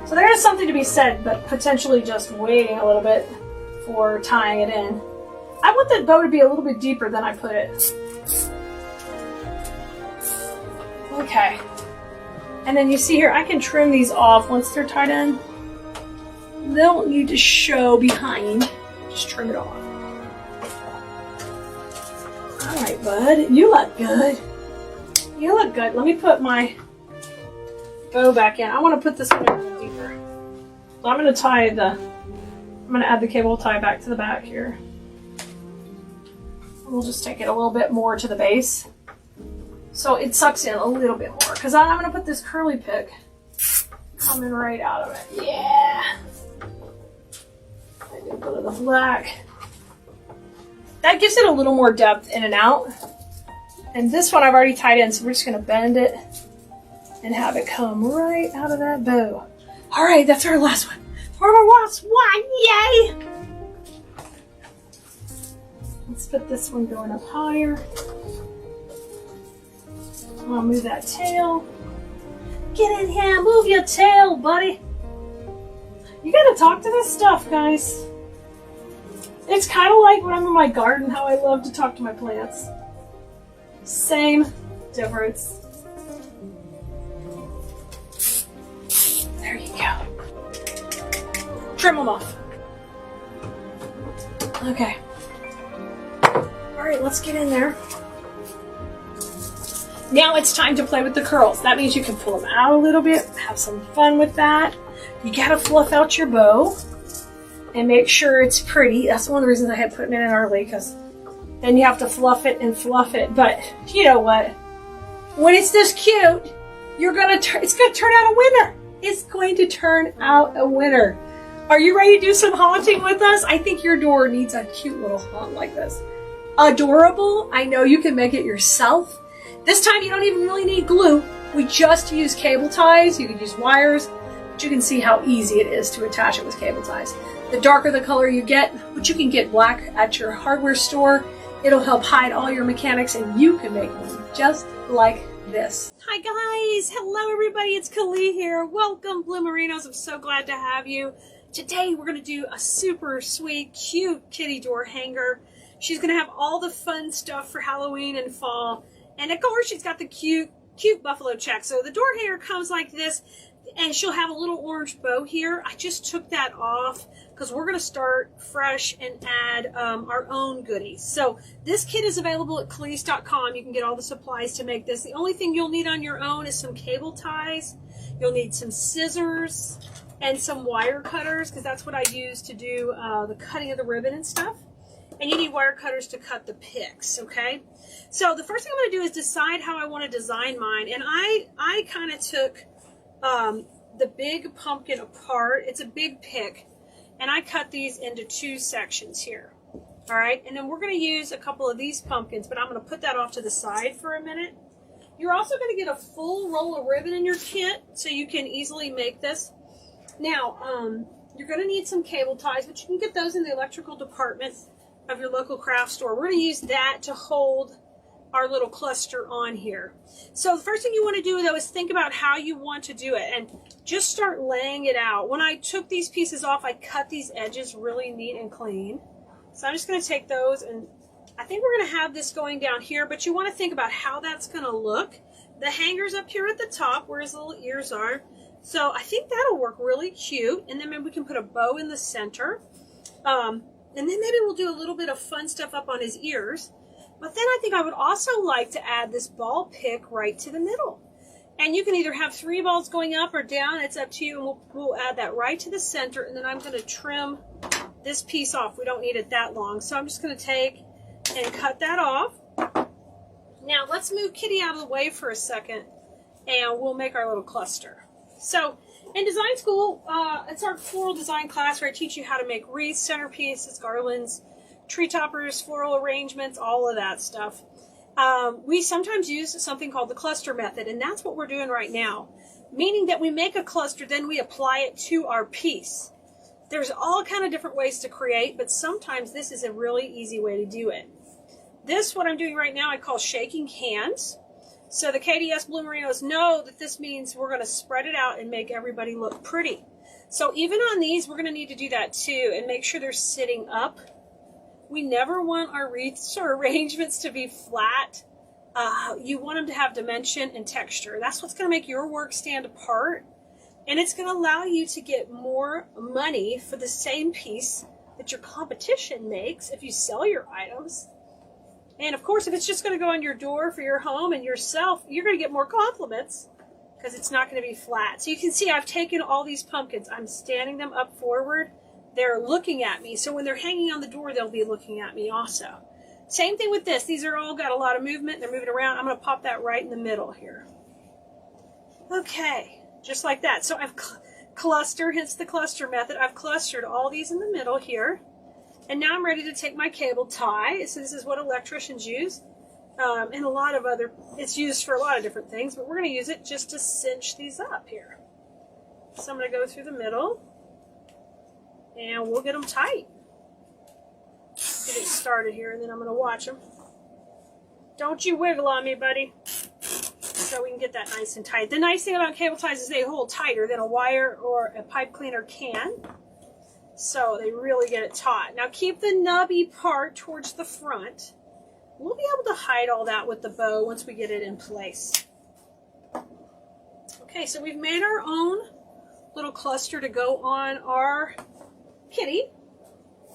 So there is something to be said, but potentially just waiting a little bit for tying it in. I want that bow to be a little bit deeper than I put it. Okay. And then you see here, I can trim these off once they're tied in. They don't need to show behind. Just trim it off. Alright, bud. You look good. You look good. Let me put my bow back in. I want to put this one in a little deeper. So I'm going to add the cable tie back to the back here. We'll just take it a little bit more to the base, so it sucks in a little bit more, because I'm going to put this curly pick coming right out of it. Yeah. I did a bit of the black. That gives it a little more depth in and out. And this one I've already tied in, so we're just going to bend it and have it come right out of that bow. All right, that's our last one. For our last one, yay! Let's put this one going up higher. I'll move that tail. Get in here, move your tail, buddy. You gotta talk to this stuff, guys. It's kind of like when I'm in my garden, how I love to talk to my plants. Same difference. There you go. Trim them off. Okay. All right, let's get in there. Now it's time to play with the curls. That means you can pull them out a little bit, have some fun with that. You gotta fluff out your bow and make sure it's pretty. That's one of the reasons I had putting it in early, because then you have to fluff it and fluff it. But you know what? When it's this cute, it's gonna turn out a winner. It's going to turn out a winner. Are you ready to do some haunting with us? I think your door needs a cute little haunt like this. Adorable. I know you can make it yourself. This time you don't even really need glue. We just use cable ties. You can use wires, but you can see how easy it is to attach it with cable ties. The darker the color you get, but you can get black at your hardware store. It'll help hide all your mechanics, and you can make one just like this. Hi guys, hello everybody, it's Keleas here. Welcome Bloomerinos, I'm so glad to have you. Today we're going to do a super sweet, cute kitty door hanger. She's going to have all the fun stuff for Halloween and fall. And of course, she's got the cute buffalo check. So the door hanger comes like this, and she'll have a little orange bow here. I just took that off because we're going to start fresh and add our own goodies. So this kit is available at Keleas.com. You can get all the supplies to make this. The only thing you'll need on your own is some cable ties. You'll need some scissors and some wire cutters, because that's what I use to do the cutting of the ribbon and stuff. And you need wire cutters to cut the picks, okay? So the first thing I'm going to do is decide how I want to design mine. And I kind of took the big pumpkin apart. It's a big pick. And I cut these into two sections here. All right? And then we're going to use a couple of these pumpkins, but I'm going to put that off to the side for a minute. You're also going to get a full roll of ribbon in your kit, so you can easily make this. Now, you're going to need some cable ties, but you can get those in the electrical department of your local craft store. We're going to use that to hold our little cluster on here. So the first thing you want to do, though, is think about how you want to do it and just start laying it out. When I took these pieces off, I cut these edges really neat and clean. So I'm just going to take those, and I think we're going to have this going down here, but you want to think about how that's going to look. The hanger's up here at the top where his little ears are. So I think that'll work really cute. And then maybe we can put a bow in the center. And then maybe we'll do a little bit of fun stuff up on his ears. But then I think I would also like to add this ball pick right to the middle. And you can either have 3 balls going up or down. It's up to you. And we'll add that right to the center. And then I'm going to trim this piece off. We don't need it that long. So I'm just going to take and cut that off. Now let's move Kitty out of the way for a second. And we'll make our little cluster. So in design school, it's our floral design class where I teach you how to make wreaths, centerpieces, garlands, tree toppers, floral arrangements, all of that stuff. We sometimes use something called the cluster method, and that's what we're doing right now. Meaning that we make a cluster, then we apply it to our piece. There's all kind of different ways to create, but sometimes this is a really easy way to do it. This, what I'm doing right now, I call shaking hands. So the KDS Bloomerinos know that this means we're going to spread it out and make everybody look pretty. So even on these, we're going to need to do that too and make sure they're sitting up. We never want our wreaths or arrangements to be flat. You want them to have dimension and texture. That's what's going to make your work stand apart. And it's going to allow you to get more money for the same piece that your competition makes if you sell your items. And of course, if it's just going to go on your door for your home and yourself, you're going to get more compliments because it's not going to be flat. So you can see I've taken all these pumpkins. I'm standing them up forward. They're looking at me. So when they're hanging on the door, they'll be looking at me also. Same thing with this. These are all got a lot of movement. They're moving around. I'm going to pop that right in the middle here. Okay, just like that. So I've clustered, hence the cluster method. I've clustered all these in the middle here. And now I'm ready to take my cable tie. So this is what electricians use. And a lot of other, it's used for a lot of different things, but we're going to use it just to cinch these up here. So I'm going to go through the middle and we'll get them tight. Get it started here, and then I'm going to watch them. Don't you wiggle on me, buddy. So we can get that nice and tight. The nice thing about cable ties is they hold tighter than a wire or a pipe cleaner can. So they really get it taut. Now keep the nubby part towards the front. We'll be able to hide all that with the bow once we get it in place. Okay, so we've made our own little cluster to go on our kitty.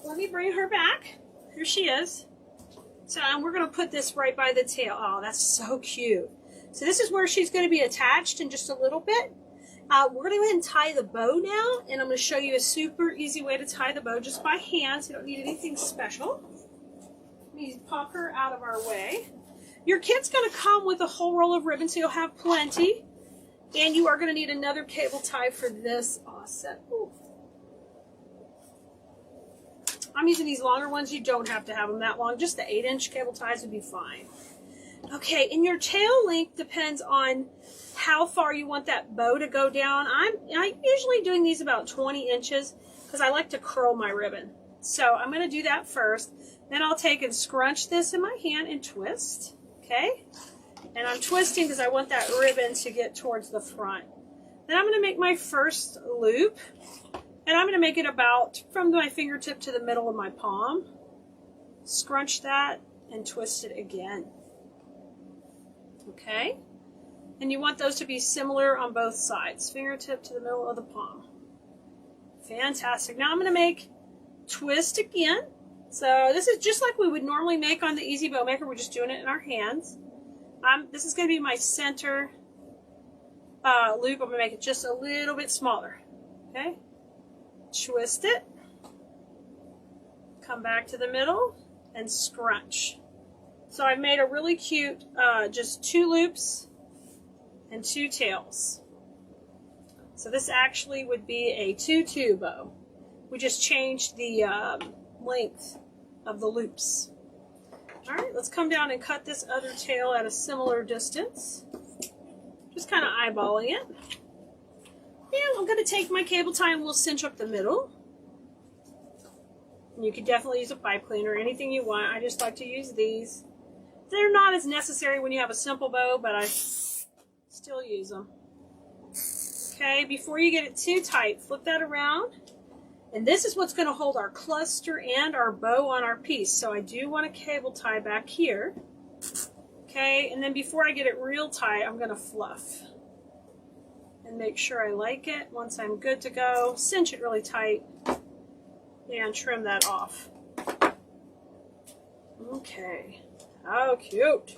Let me bring her back. Here she is. So we're going to put this right by the tail. Oh, that's so cute. So this is where she's going to be attached in just a little bit. We're going to go ahead and tie the bow now, and I'm going to show you a super easy way to tie the bow just by hand, so you don't need anything special. Let me pop her out of our way. Your kit's going to come with a whole roll of ribbon, so you'll have plenty. And you are going to need another cable tie for this offset. Ooh. I'm using these longer ones. You don't have to have them that long. Just the 8-inch cable ties would be fine. Okay, and your tail length depends on how far you want that bow to go down. I'm usually doing these about 20 inches because I like to curl my ribbon. So I'm going to do that first. Then I'll take and scrunch this in my hand and twist. Okay? And I'm twisting because I want that ribbon to get towards the front. Then I'm going to make my first loop. And I'm going to make it about from my fingertip to the middle of my palm. Scrunch that and twist it again. Okay? And you want those to be similar on both sides. Fingertip to the middle of the palm. Fantastic. Now I'm going to make twist again. So this is just like we would normally make on the Easy Bow Maker. We're just doing it in our hands. This is going to be my center loop. I'm going to make it just a little bit smaller. Okay? Twist it. Come back to the middle and scrunch. So I've made a really cute, just 2 loops and 2 tails. So this actually would be a 2-2 bow. We just changed the length of the loops. All right, let's come down and cut this other tail at a similar distance. Just kind of eyeballing it. And I'm going to take my cable tie and we'll cinch up the middle. And you could definitely use a pipe cleaner, anything you want. I just like to use these. They're not as necessary when you have a simple bow, but I still use them. Okay, before you get it too tight, flip that around. And this is what's going to hold our cluster and our bow on our piece. So I do want a cable tie back here. Okay, and then before I get it real tight, I'm going to fluff. And make sure I like it. Once I'm good to go, cinch it really tight and trim that off. Okay. How cute.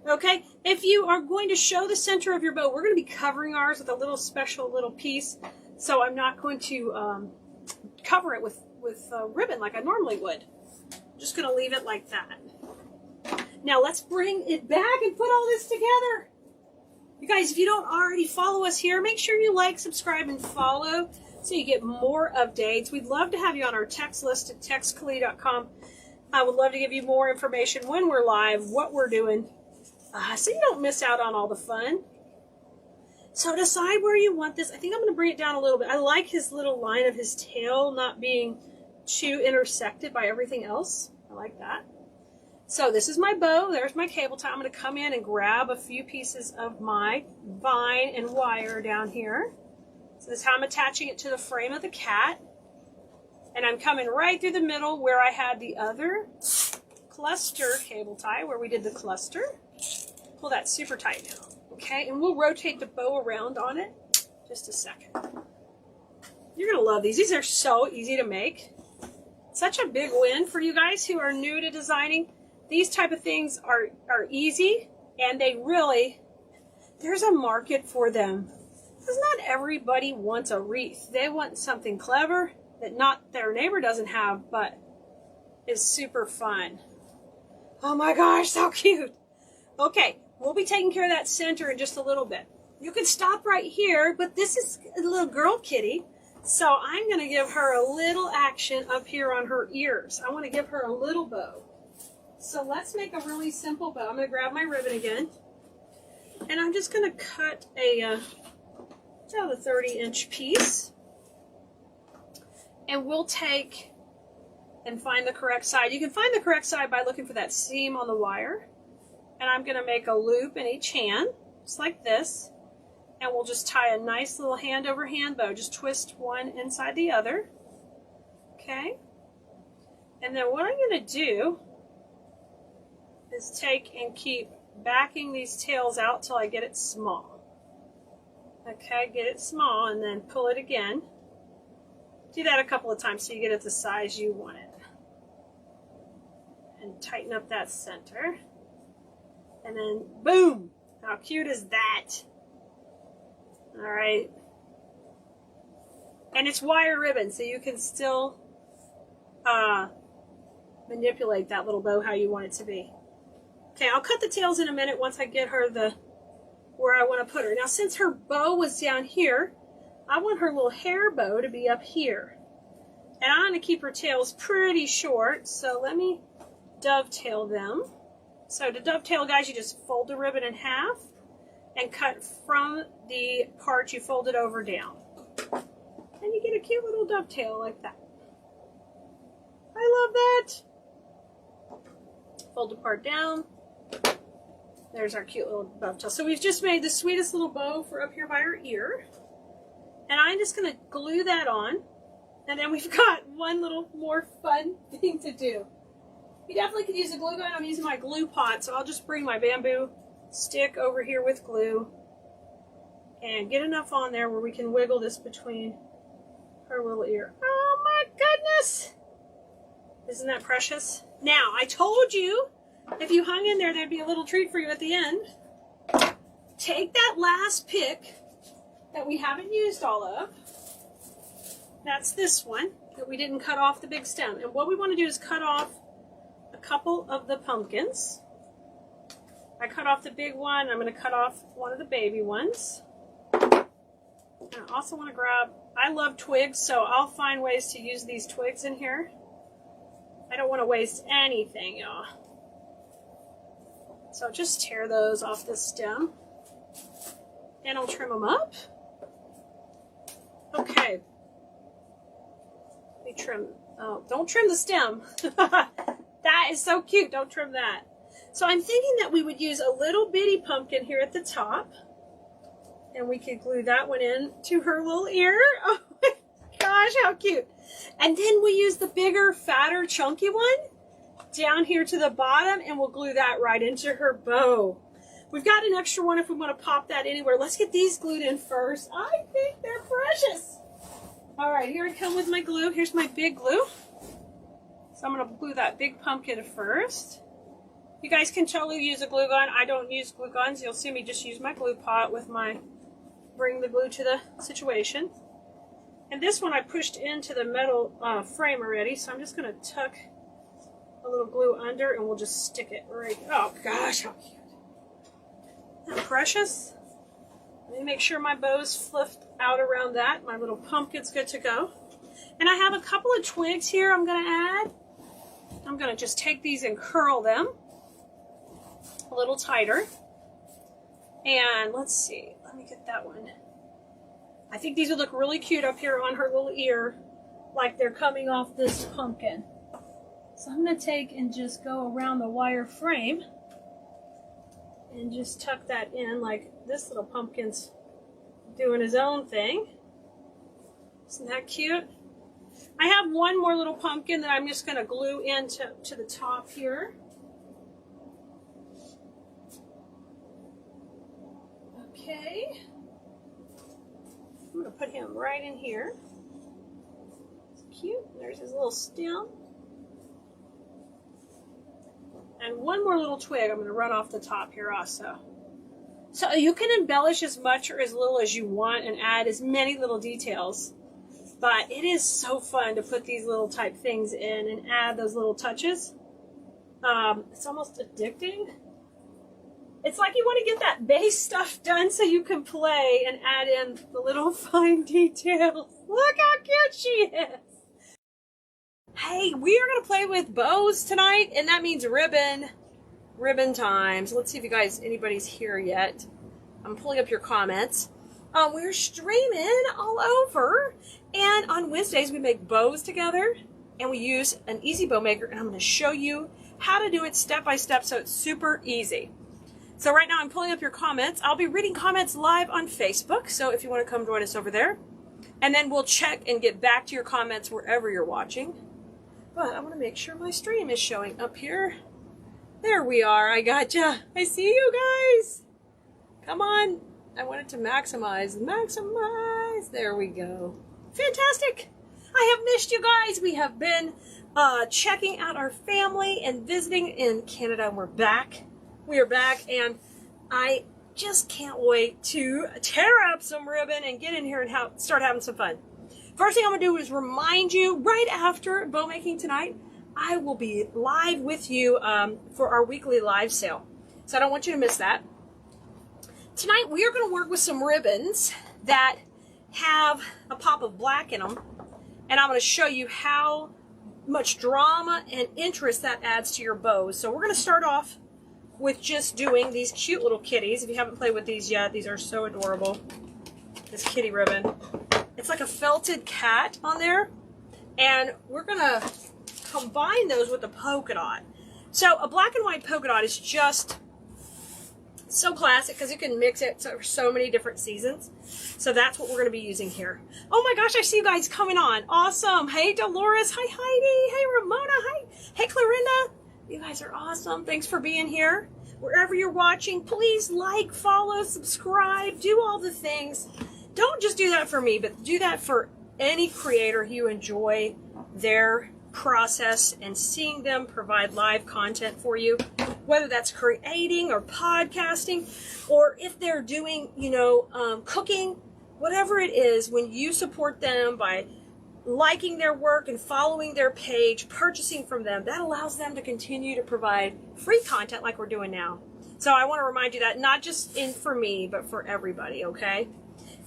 Okay, if you are going to show the center of your bow, we're going to be covering ours with a little special little piece. So I'm not going to cover it with ribbon like I normally would. I'm just going to leave it like that. Now let's bring it back and put all this together. You guys, if you don't already follow us here, make sure you like, subscribe, and follow so you get more updates. We'd love to have you on our text list at textkeleas.com. I would love to give you more information when we're live, what we're doing, so you don't miss out on all the fun. So decide where you want this. I think I'm going to bring it down a little bit. I like his little line of his tail not being too intersected by everything else. I like that. So this is my bow. There's my cable tie. I'm going to come in and grab a few pieces of my vine and wire down here. So this is how I'm attaching it to the frame of the cat. And I'm coming right through the middle where I had the other cluster cable tie, where we did the cluster. Pull that super tight now. Okay, and we'll rotate the bow around on it. Just a second. You're going to love these. These are so easy to make. Such a big win for you guys who are new to designing. These type of things are easy, and they really, there's a market for them. Because not everybody wants a wreath. They want something clever that not their neighbor doesn't have, but is super fun. Oh my gosh, so cute. Okay, we'll be taking care of that center in just a little bit. You can stop right here, but this is a little girl kitty. So I'm going to give her a little action up here on her ears. I want to give her a little bow. So let's make a really simple bow. I'm going to grab my ribbon again. And I'm just going to cut a 30-inch piece. And we'll take and find the correct side. You can find the correct side by looking for that seam on the wire. And I'm going to make a loop in each hand, just like this. And we'll just tie a nice little hand over hand bow. Just twist one inside the other. Okay. And then what I'm going to do is take and keep backing these tails out till I get it small. Okay, get it small and then pull it again. Do that a couple of times so you get it the size you want it. And tighten up that center. And then boom! How cute is that? Alright. And it's wire ribbon, so you can still manipulate that little bow how you want it to be. Okay, I'll cut the tails in a minute once I get her where I want to put her. Now, since her bow was down here, I want her little hair bow to be up here. And I'm going to keep her tails pretty short, so let me dovetail them. So to dovetail, guys, you just fold the ribbon in half and cut from the part you folded over down. And you get a cute little dovetail like that. I love that. Fold the part down. There's our cute little dovetail. So we've just made the sweetest little bow for up here by her ear. And I'm just going to glue that on. And then we've got one little more fun thing to do. You definitely could use a glue gun. I'm using my glue pot, so I'll just bring my bamboo stick over here with glue and get enough on there where we can wiggle this between her little ear. Oh my goodness! Isn't that precious? Now, I told you if you hung in there, there'd be a little treat for you at the end. Take that last pick that we haven't used all of. That's this one that we didn't cut off the big stem. And what we want to do is cut off a couple of the pumpkins. I cut off the big one. I'm going to cut off one of the baby ones. And I also want to grab, I love twigs, so I'll find ways to use these twigs in here. I don't want to waste anything, y'all. So just tear those off the stem. And I'll trim them up. Okay. Let me trim, oh, don't trim the stem. That is so cute, don't trim that. So I'm thinking that we would use a little bitty pumpkin here at the top. And we could glue that one in to her little ear. Oh my gosh, how cute. And then we use the bigger, fatter, chunky one down here to the bottom, and we'll glue that right into her bow. We've got an extra one if we want to pop that anywhere. Let's get these glued in first. I think they're precious. All right, here I come with my glue. Here's my big glue. So I'm going to glue that big pumpkin first. You guys can totally use a glue gun. I don't use glue guns. You'll see me just use my glue pot with my bring the glue to the situation. And this one I pushed into the metal frame already, so I'm just going to tuck a little glue under and we'll just stick it right. Oh gosh, how cute. Isn't that precious? Let me make sure my bow's flipped out around that. My little pumpkin's good to go. And I have a couple of twigs here I'm going to add. I'm going to just take these and curl them a little tighter. And let's see, let me get that one. I think these would look really cute up here on her little ear, like they're coming off this pumpkin. So I'm going to take and just go around the wire frame and just tuck that in like this little pumpkin's doing his own thing. Isn't that cute? I have one more little pumpkin that I'm just going to glue into the top here. Okay. I'm going to put him right in here. It's cute. There's his little stem. And one more little twig I'm going to run off the top here also. So you can embellish as much or as little as you want and add as many little details. But it is so fun to put these little type things in and add those little touches. It's almost addicting. It's like you want to get that base stuff done so you can play and add in the little fine details. Look how cute she is. Hey, we are going to play with bows tonight, and that means ribbon time. So let's see if you guys, anybody's here yet. I'm pulling up your comments. We're streaming all over, and on Wednesdays we make bows together, and we use an easy bow maker, and I'm going to show you how to do it step by step so it's super easy. So right now I'm pulling up your comments. I'll be reading comments live on Facebook, so if you want to come join us over there, and then we'll check and get back to your comments wherever you're watching. But I want to make sure my stream is showing up here. There we are. I gotcha. I see you guys. Come on. I want it to maximize. Maximize. There we go. Fantastic. I have missed you guys. We have been checking out our family and visiting in Canada. And we're back. We are back. And I just can't wait to tear up some ribbon and get in here and start having some fun. First thing I'm going to do is remind you, right after bow making tonight, I will be live with you for our weekly live sale. So I don't want you to miss that. Tonight we are going to work with some ribbons that have a pop of black in them. And I'm going to show you how much drama and interest that adds to your bows. So we're going to start off with just doing these cute little kitties. If you haven't played with these yet, these are so adorable. This kitty ribbon. It's like a felted cat on there. And we're going to combine those with a polka dot. So a black and white polka dot is just so classic because you can mix it for so many different seasons. So that's what we're going to be using here. Oh my gosh, I see you guys coming on. Awesome. Hey, Dolores. Hi, Heidi. Hey, Ramona. Hi. Hey, Clarinda. You guys are awesome. Thanks for being here. Wherever you're watching, please like, follow, subscribe, do all the things. Don't just do that for me, but do that for any creator who you enjoy their process and seeing them provide live content for you, whether that's creating or podcasting, or if they're doing, cooking, whatever it is. When you support them by liking their work and following their page, purchasing from them, that allows them to continue to provide free content like we're doing now. So I want to remind you that not just for me, but for everybody, okay?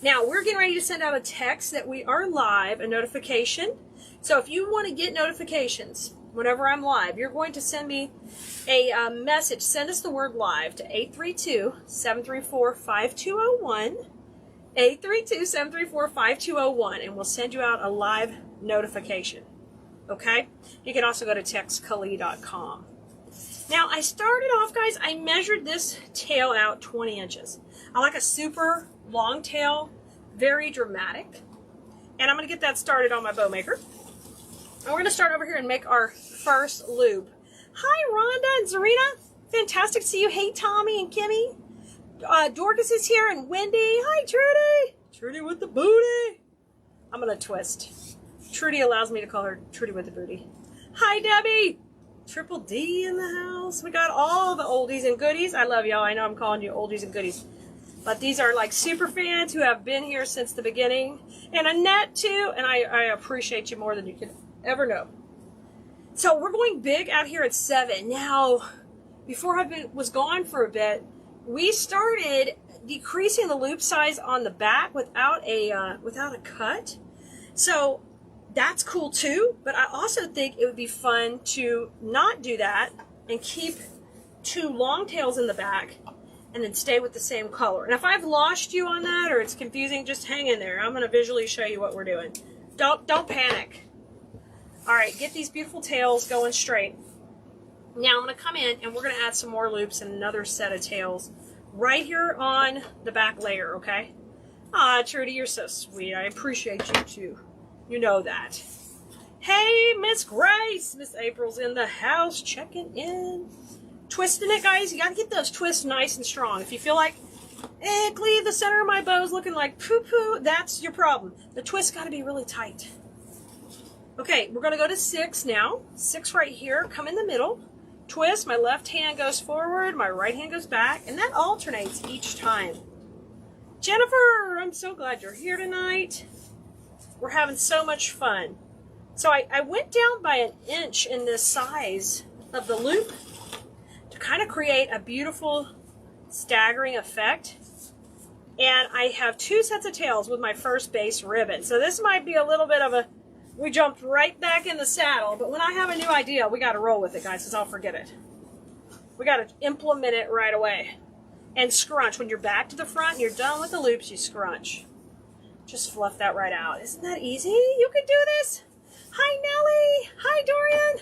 Now, we're getting ready to send out a text that we are live, a notification. So if you want to get notifications whenever I'm live, you're going to send me a message. Send us the word live to 832-734-5201. 832-734-5201, and we'll send you out a live notification. Okay? You can also go to textkele.com. Now, I started off, guys, I measured this tail out 20 inches. I like a super long tail, very dramatic. And I'm going to get that started on my bow maker. And we're going to start over here and make our first loop. Hi, Rhonda and Zarina. Fantastic to see you. Hey, Tommy and Kimmy. Dorcas is here and Wendy. Hi, Trudy. Trudy with the booty. I'm going to twist. Trudy allows me to call her Trudy with the booty. Hi, Debbie. Triple D in the house. We got all the oldies and goodies. I love y'all. I know I'm calling you oldies and goodies. But these are like super fans who have been here since the beginning. And Annette too. And I appreciate you more than you can ever know. So we're going big out here at 7. Now, before I was gone for a bit, we started decreasing the loop size on the back without a cut. So that's cool too. But I also think it would be fun to not do that and keep 2 long tails in the back and then stay with the same color. And if I've lost you on that or it's confusing, just hang in there. I'm going to visually show you what we're doing. Don't panic. All right, get these beautiful tails going straight. Now I'm going to come in and we're going to add some more loops and another set of tails right here on the back layer, okay? Ah, Trudy, you're so sweet. I appreciate you too. You know that. Hey, Miss Grace. Miss April's in the house checking in. Twisting it, guys. You got to get those twists nice and strong. If you feel like Clee, the center of my bow is looking like poo-poo. That's your problem. The twist got to be really tight. Okay, we're going to go to 6 now. 6 right here. Come in the middle. Twist. My left hand goes forward. My right hand goes back. And that alternates each time. Jennifer, I'm so glad you're here tonight. We're having so much fun. So I went down by an inch in the size of the loop to kind of create a beautiful staggering effect. And I have 2 sets of tails with my first base ribbon. So this might be a little bit of a, we jumped right back in the saddle, but when I have a new idea, we got to roll with it, guys, because I'll forget it. We got to implement it right away. And scrunch. When you're back to the front and you're done with the loops, you scrunch. Just fluff that right out. Isn't that easy? You can do this. Hi, Nellie. Hi, Dorian.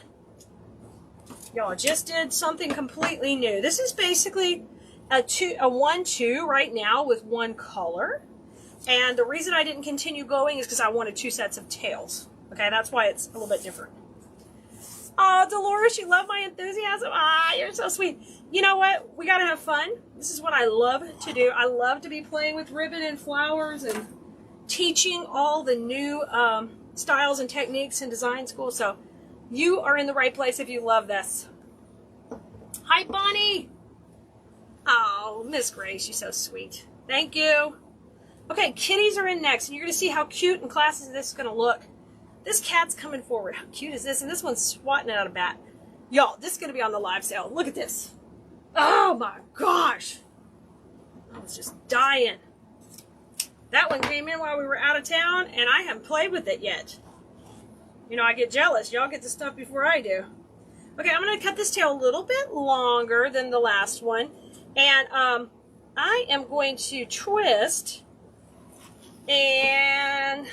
Y'all just did something completely new. This is basically a 1-2 right now with 1 color. And the reason I didn't continue going is because I wanted 2 sets of tails. Okay, that's why it's a little bit different. Oh, Dolores, you love my enthusiasm. Ah, you're so sweet. You know what? We got to have fun. This is what I love to do. I love to be playing with ribbon and flowers and teaching all the new styles and techniques in design school. So you are in the right place if you love this. Hi, Bonnie. Oh, Miss Grace, you're so sweet. Thank you. Okay, kitties are in next, and you're going to see how cute and classy this is going to look. This cat's coming forward. How cute is this? And this one's swatting out a bat. Y'all, this is going to be on the live sale. Look at this. Oh, my gosh. I was just dying. That one came in while we were out of town, and I haven't played with it yet. You know, I get jealous. Y'all get the stuff before I do. Okay, I'm going to cut this tail a little bit longer than the last one. And I am going to twist, and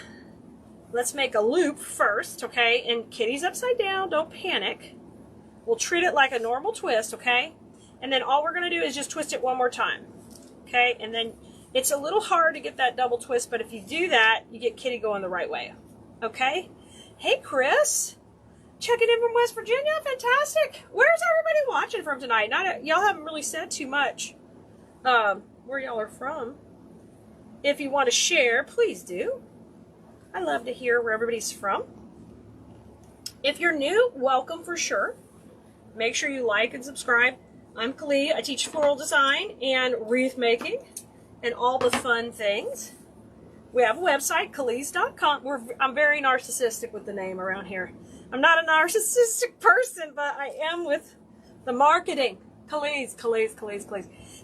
let's make a loop first, okay? And kitty's upside down, don't panic. We'll treat it like a normal twist, okay? And then all we're gonna do is just twist it one more time, okay? And then it's a little hard to get that double twist, but if you do that, you get kitty going the right way, okay? Hey, Chris. Checking in from West Virginia, fantastic. Where's everybody watching from tonight? Y'all haven't really said too much where y'all are from. If you want to share, please do. I love to hear where everybody's from. If you're new, welcome for sure. Make sure you like and subscribe. I'm Keleas. I teach floral design and wreath making and all the fun things. We have a website, Keleas.com. I'm very narcissistic with the name around here. I'm not a narcissistic person, but I am with the marketing. Keleas.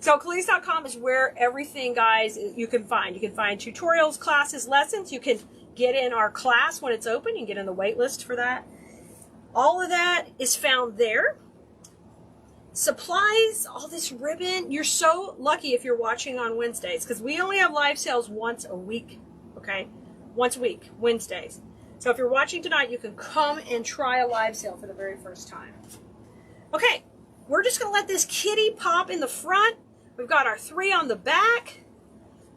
So Keleas.com is where everything, guys, you can find. You can find tutorials, classes, lessons. You can get in our class when it's open. You can get in the wait list for that. All of that is found there. Supplies, all this ribbon. You're so lucky if you're watching on Wednesdays, because we only have live sales once a week, okay? Once a week, Wednesdays. So if you're watching tonight, you can come and try a live sale for the very first time. Okay, we're just going to let this kitty pop in the front. We've got our 3 on the back.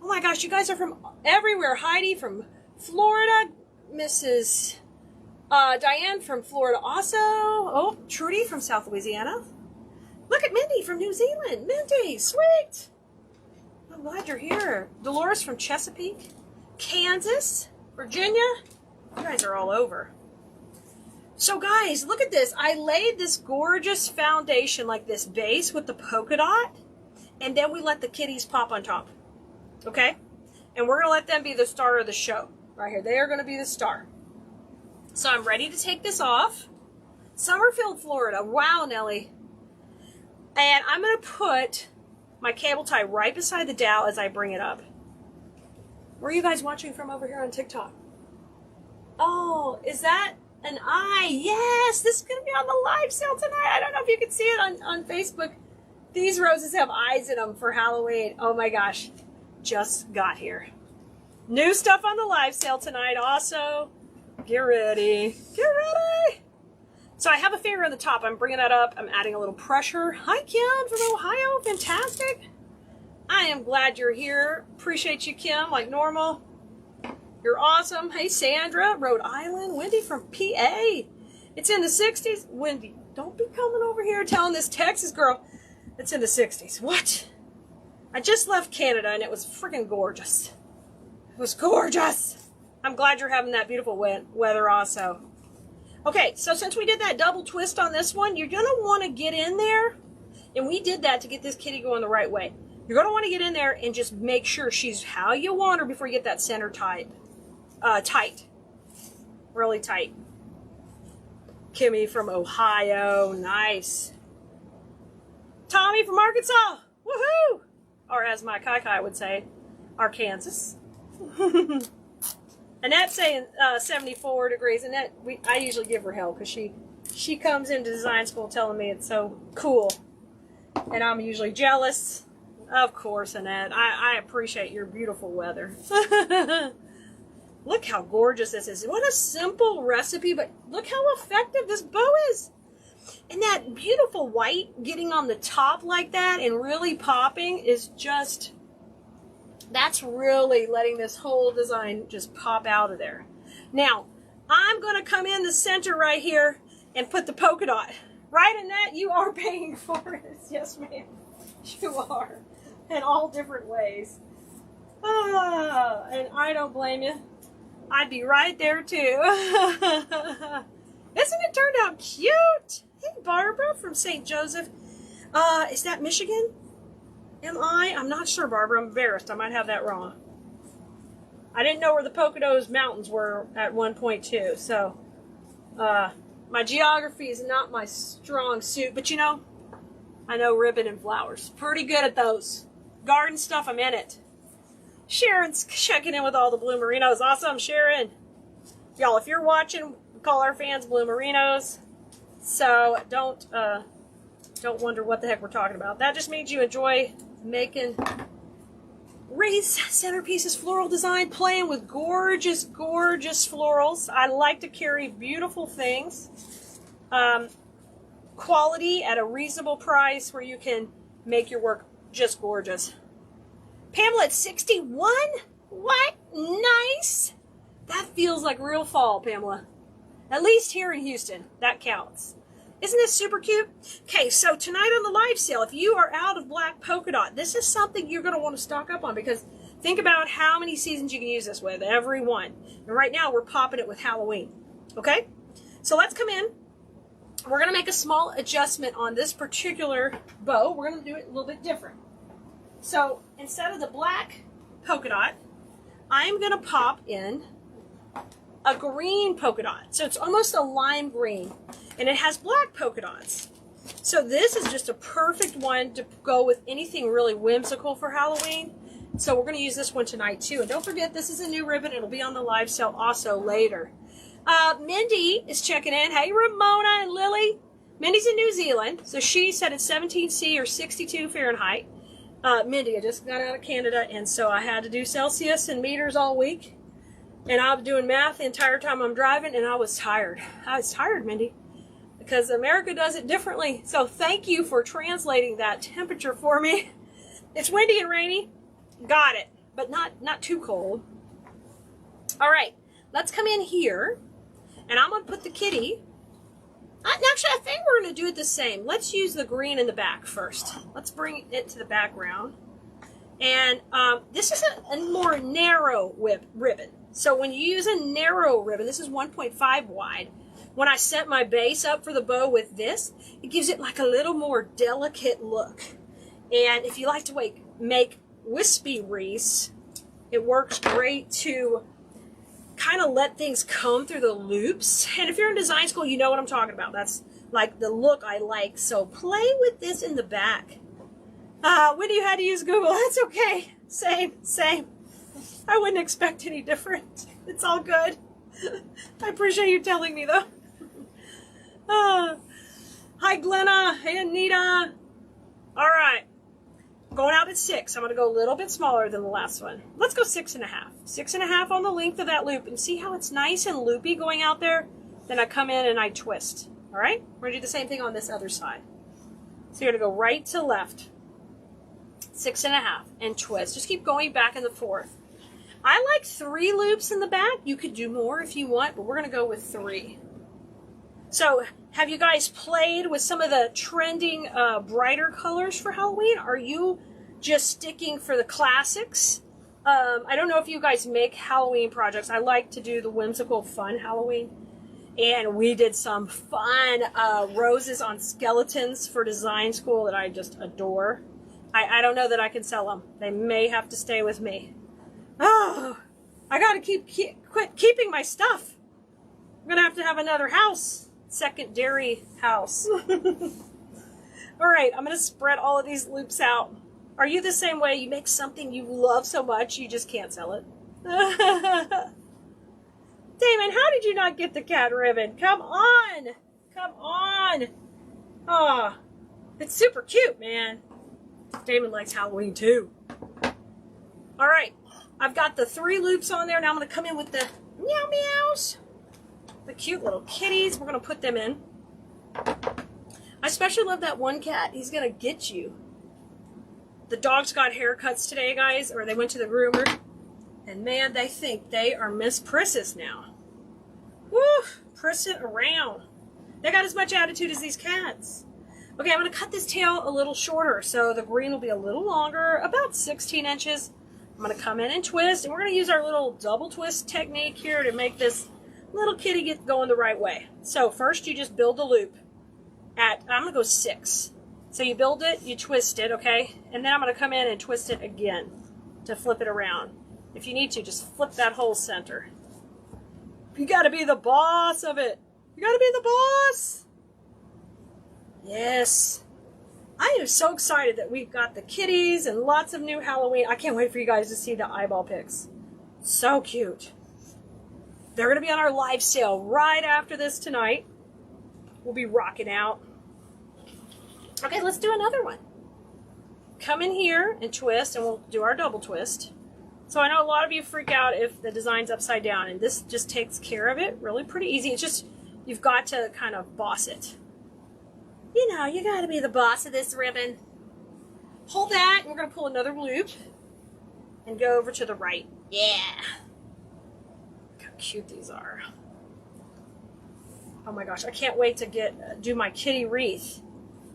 Oh my gosh, you guys are from everywhere. Heidi from Florida. Mrs. Diane from Florida also. Oh, Trudy from South Louisiana. Look at Mindy from New Zealand. Mindy, sweet. I'm glad you're here. Dolores from Chesapeake. Kansas. Virginia. You guys are all over. So guys, look at this. I laid this gorgeous foundation like this base with the polka dot, and then we let the kitties pop on top. Okay? And we're going to let them be the star of the show. Right here. They are going to be the star. So I'm ready to take this off. Summerfield, Florida. Wow, Nellie. And I'm going to put my cable tie right beside the dowel as I bring it up. Where are you guys watching from over here on TikTok? Oh, is that an eye? Yes, this is going to be on the live sale tonight. I don't know if you can see it on Facebook. These roses have eyes in them for Halloween. Oh my gosh, just got here. New stuff on the live sale tonight also. Get ready. Get ready. So I have a finger on the top. I'm bringing that up. I'm adding a little pressure. Hi, Kim from Ohio. Fantastic. I am glad you're here. Appreciate you, Kim, like normal. You're awesome. Hey, Sandra, Rhode Island. Wendy from PA. It's in the 60s. Wendy, don't be coming over here telling this Texas girl it's in the 60s. What? I just left Canada and it was freaking gorgeous. It was gorgeous. I'm glad you're having that beautiful weather also. Okay, so since we did that double twist on this one, you're going to want to get in there. And we did that to get this kitty going the right way. You're going to want to get in there and just make sure she's how you want her before you get that center tight. Really tight. Kimmy from Ohio. Nice. Tommy from Arkansas. Woohoo! Or as my Kai would say, Arkansas. Annette's saying 74 degrees. Annette, I usually give her hell because she comes into design school telling me it's so cool. And I'm usually jealous. Of course, Annette. I appreciate your beautiful weather. Look how gorgeous this is. What a simple recipe, but look how effective this bow is. And that beautiful white getting on the top like that and really popping is just, that's really letting this whole design just pop out of there. Now, I'm going to come in the center right here and put the polka dot. Right, Annette? You are paying for it. Yes, ma'am. You are. In all different ways. And I don't blame you. I'd be right there too. Isn't it turned out cute? Hey, Barbara from St. Joseph. Is that Michigan? I'm not sure, Barbara. I'm embarrassed. I might have that wrong. I didn't know where the Poconos Mountains were at one point too. So, my geography is not my strong suit. But you know, I know ribbon and flowers. Pretty good at those. Garden stuff, I'm in it. Sharon's checking in with all the Blue Merinos. Awesome, Sharon. Y'all, if you're watching, we call our fans Blue Merinos. So don't wonder what the heck we're talking about. That just means you enjoy making wreaths, centerpieces, floral design, playing with gorgeous, gorgeous florals. I like to carry beautiful things. Quality at a reasonable price where you can make your work just gorgeous. Pamela at 61? What? Nice. That feels like real fall, Pamela. At least here in Houston. That counts. Isn't this super cute? Okay, so tonight on the live sale, if you are out of black polka dot, this is something you're going to want to stock up on because think about how many seasons you can use this with. Every one. And right now we're popping it with Halloween. Okay? So let's come in. We're going to make a small adjustment on this particular bow. We're going to do it a little bit different. So instead of the black polka dot, I'm going to pop in a green polka dot. So it's almost a lime green. And it has black polka dots. So this is just a perfect one to go with anything really whimsical for Halloween. So we're going to use this one tonight too. And don't forget, this is a new ribbon. It'll be on the live sale also later. Mindy is checking in. Hey, Ramona and Lily. Mindy's in New Zealand. So she said it's 17C or 62 Fahrenheit. Mindy, I just got out of Canada, and so I had to do Celsius and meters all week. And I was doing math the entire time I'm driving, and I was tired. I was tired, Mindy, because America does it differently. So thank you for translating that temperature for me. It's windy and rainy. Got it, but not too cold. All right, let's come in here, and I'm going to put the kitty. Actually, I think we're going to do it the same. Let's use the green in the back first. Let's bring it to the background. And this is a more narrow ribbon. So when you use a narrow ribbon, this is 1.5 wide. When I set my base up for the bow with this, it gives it like a little more delicate look. And if you like to make wispy wreaths, it works great to kind of let things come through the loops. And if you're in design school, you know what I'm talking about. That's like the look I like. So play with this in the back. When you had to use Google, that's okay. Same. I wouldn't expect any different. It's all good. I appreciate you telling me though. Hi Glenna. Hey Anita. All right. Going out at 6. I'm going to go a little bit smaller than the last one. Let's go 6.5. 6.5 on the length of that loop. And see how it's nice and loopy going out there? Then I come in and I twist. All right? We're going to do the same thing on this other side. So you're going to go right to left. 6.5 and twist. Just keep going back and forth. I like 3 loops in the back. You could do more if you want, but we're going to go with 3. So have you guys played with some of the trending brighter colors for Halloween? Are you just sticking for the classics. I don't know if you guys make Halloween projects. I like to do the whimsical fun Halloween. And we did some fun roses on skeletons for design school that I just adore. I don't know that I can sell them. They may have to stay with me. Oh, I gotta quit keeping my stuff. I'm gonna have another house. Secondary house. All right, I'm gonna spread all of these loops out. Are you the same way? You make something you love so much you just can't sell it? Damon, how did you not get the cat ribbon? Come on. Come on. Oh, it's super cute, man. Damon likes Halloween too. All right, I've got the 3 loops on there. Now I'm going to come in with the meow meows. The cute little kitties. We're going to put them in. I especially love that one cat. He's going to get you. The dogs got haircuts today, guys, or they went to the groomer. And man, they think they are Miss Prisses now. Woo! Prissing around. They got as much attitude as these cats. Okay, I'm going to cut this tail a little shorter, so the green will be a little longer, about 16 inches. I'm going to come in and twist, and we're going to use our little double twist technique here to make this little kitty get going the right way. So first you just build the loop at, I'm going to go 6. So you build it, you twist it, okay? And then I'm going to come in and twist it again to flip it around. If you need to, just flip that whole center. You got to be the boss of it. You got to be the boss. Yes. I am so excited that we've got the kitties and lots of new Halloween. I can't wait for you guys to see the eyeball pics. So cute. They're going to be on our live sale right after this tonight. We'll be rocking out. Okay, let's do another one. Come in here and twist, and we'll do our double twist. So I know a lot of you freak out if the design's upside down, and this just takes care of it really pretty easy. It's just, you've got to kind of boss it. You know, you got to be the boss of this ribbon. Hold that, and we're going to pull another loop and go over to the right. Yeah. Look how cute these are. Oh my gosh, I can't wait to do my kitty wreath.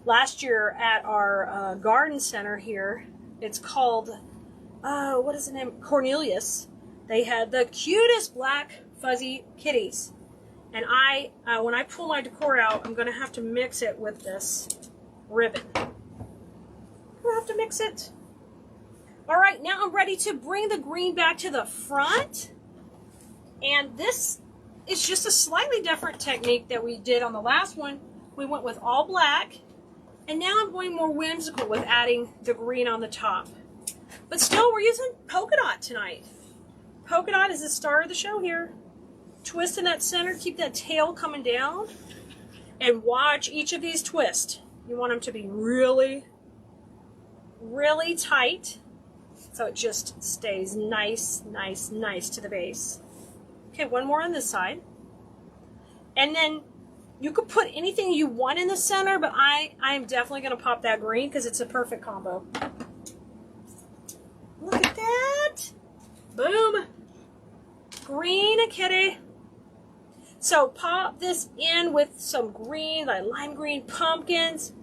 Last year at our garden center here, it's called, what is the name? Cornelius. They had the cutest black fuzzy kitties. And when I pull my decor out, I'm going to have to mix it with this ribbon. We'll have to mix it. All right, now I'm ready to bring the green back to the front. And this is just a slightly different technique that we did on the last one. We went with all black. And now I'm going more whimsical with adding the green on the top. But still, we're using polka dot tonight. Polka dot is the star of the show here. Twist in that center, keep that tail coming down, and watch each of these twist. You want them to be really, really tight, so it just stays nice, nice, nice to the base. Okay, one more on this side. And then you could put anything you want in the center, but I am definitely going to pop that green because it's a perfect combo. Look at that. Boom. Green kitty. So pop this in with some green, like lime green pumpkins,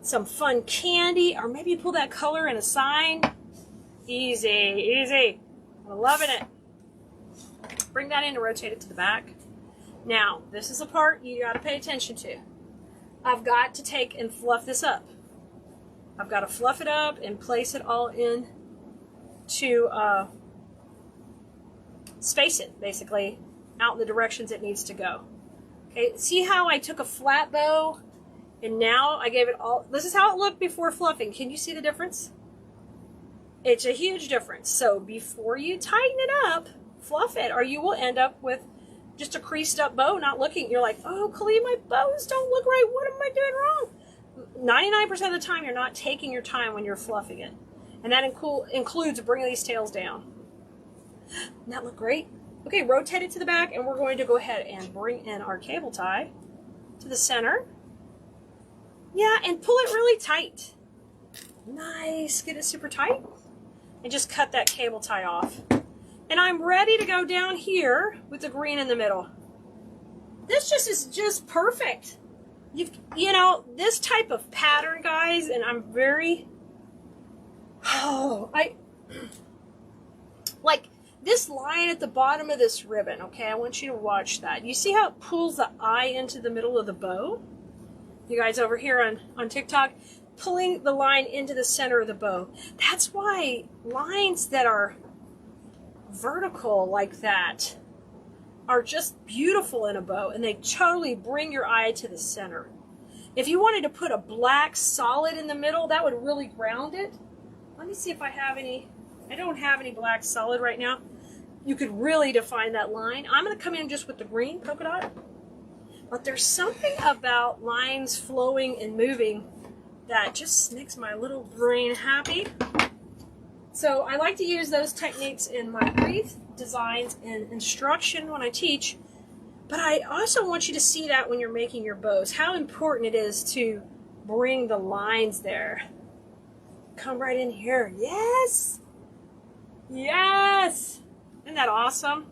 some fun candy, or maybe pull that color in a sign. Easy, easy. I'm loving it. Bring that in and rotate it to the back. Now, this is the part you got to pay attention to. I've got to take and fluff this up. I've got to fluff it up and place it all in to space it, basically, out in the directions it needs to go. Okay, see how I took a flat bow and now I gave it all, this is how it looked before fluffing. Can you see the difference? It's a huge difference. So before you tighten it up, fluff it, or you will end up with just a creased up bow, not looking. You're like, oh, Keleas, my bows don't look right. What am I doing wrong? 99% of the time, you're not taking your time when you're fluffing it. And that includes bringing these tails down. Doesn't that look great? Okay, rotate it to the back, and we're going to go ahead and bring in our cable tie to the center. Yeah, and pull it really tight. Nice. Get it super tight. And just cut that cable tie off. And I'm ready to go down here with the green in the middle. This is just perfect. You know, this type of pattern, guys, and I'm very Oh, like this line at the bottom of this ribbon, okay? I want you to watch that. You see how it pulls the eye into the middle of the bow? You guys over here on TikTok, pulling the line into the center of the bow. That's why lines that are vertical like that are just beautiful in a bow, and they totally bring your eye to the center. If you wanted to put a black solid in the middle, that would really ground it. Let me see if I have any. I don't have any black solid right now. You could really define that line. I'm going to come in just with the green polka dot. But there's something about lines flowing and moving that just makes my little brain happy. So I like to use those techniques in my wreath designs and instruction when I teach. But I also want you to see that when you're making your bows, how important it is to bring the lines there. Come right in here. Yes! Yes! Isn't that awesome?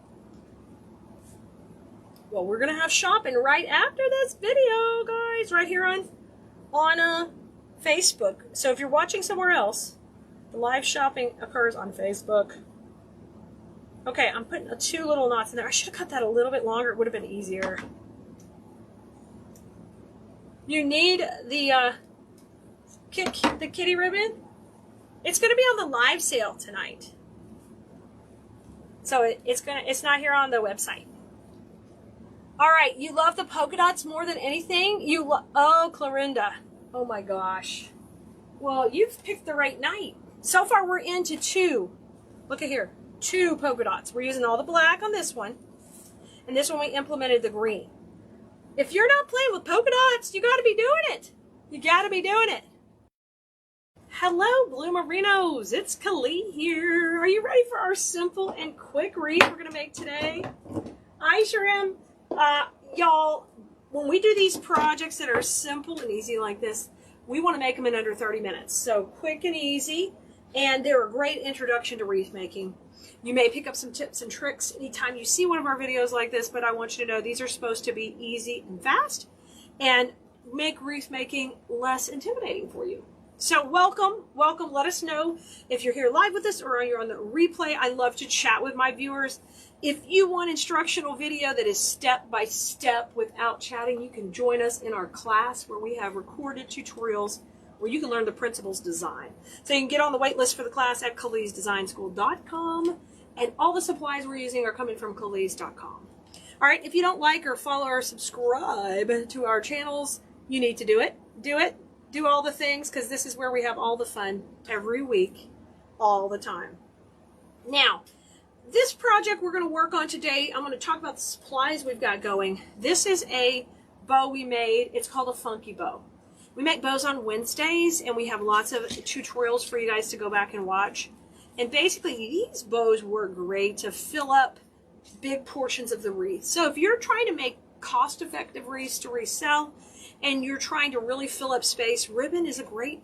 Well, we're going to have shopping right after this video, guys, right here on Facebook. So if you're watching somewhere else, the live shopping occurs on Facebook. Okay, I'm putting 2 little knots in there. I should have cut that a little bit longer. It would have been easier. You need the kitty ribbon. It's going to be on the live sale tonight. So it's not here on the website. All right, you love the polka dots more than anything? Oh, Clorinda. Oh my gosh. Well, you've picked the right night. So far we're into 2. Look at here. 2 polka dots. We're using all the black on this one. And this one we implemented the green. If you're not playing with polka dots, you got to be doing it. You got to be doing it. Hello, Blue Marinos. It's Keleas here. Are you ready for our simple and quick wreath we're going to make today? I sure am. Y'all, when we do these projects that are simple and easy like this, we want to make them in under 30 minutes. So quick and easy, and they're a great introduction to wreath making. You may pick up some tips and tricks anytime you see one of our videos like this, but I want you to know these are supposed to be easy and fast and make wreath making less intimidating for you. So welcome. Let us know if you're here live with us or you're on the replay. I love to chat with my viewers. If you want instructional video that is step by step without chatting, you can join us in our class where we have recorded tutorials where you can learn the principles design. So you can get on the wait list for the class at KeleasDesignSchool.com, and all the supplies we're using are coming from Keleas.com. All right, if you don't like or follow or subscribe to our channels, you need to do it. Do all the things, because this is where we have all the fun every week, all the time. Now, this project we're going to work on today, I'm going to talk about the supplies we've got going. This is a bow we made. It's called a funky bow. We make bows on Wednesdays, and we have lots of tutorials for you guys to go back and watch. And basically, these bows work great to fill up big portions of the wreath. So if you're trying to make cost-effective wreaths to resell, and you're trying to really fill up space, ribbon is a great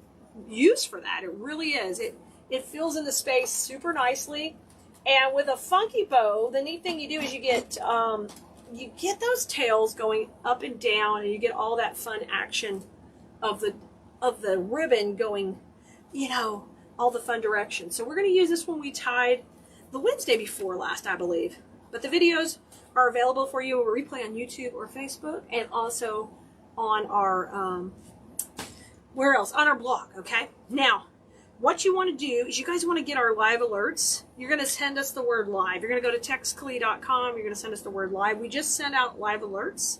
use for that. It really is. It fills in the space super nicely. And with a funky bow, the neat thing you do is you get those tails going up and down, and you get all that fun action of the ribbon going, all the fun directions. So we're going to use this one we tied the Wednesday before last, I believe. But the videos are available for you. We'll replay on YouTube or Facebook, and also on our where else? On our blog. Okay. Now, what you want to do is you guys want to get our live alerts. You're going to send us the word live. You're going to go to textklee.com. You're going to send us the word live. We just send out live alerts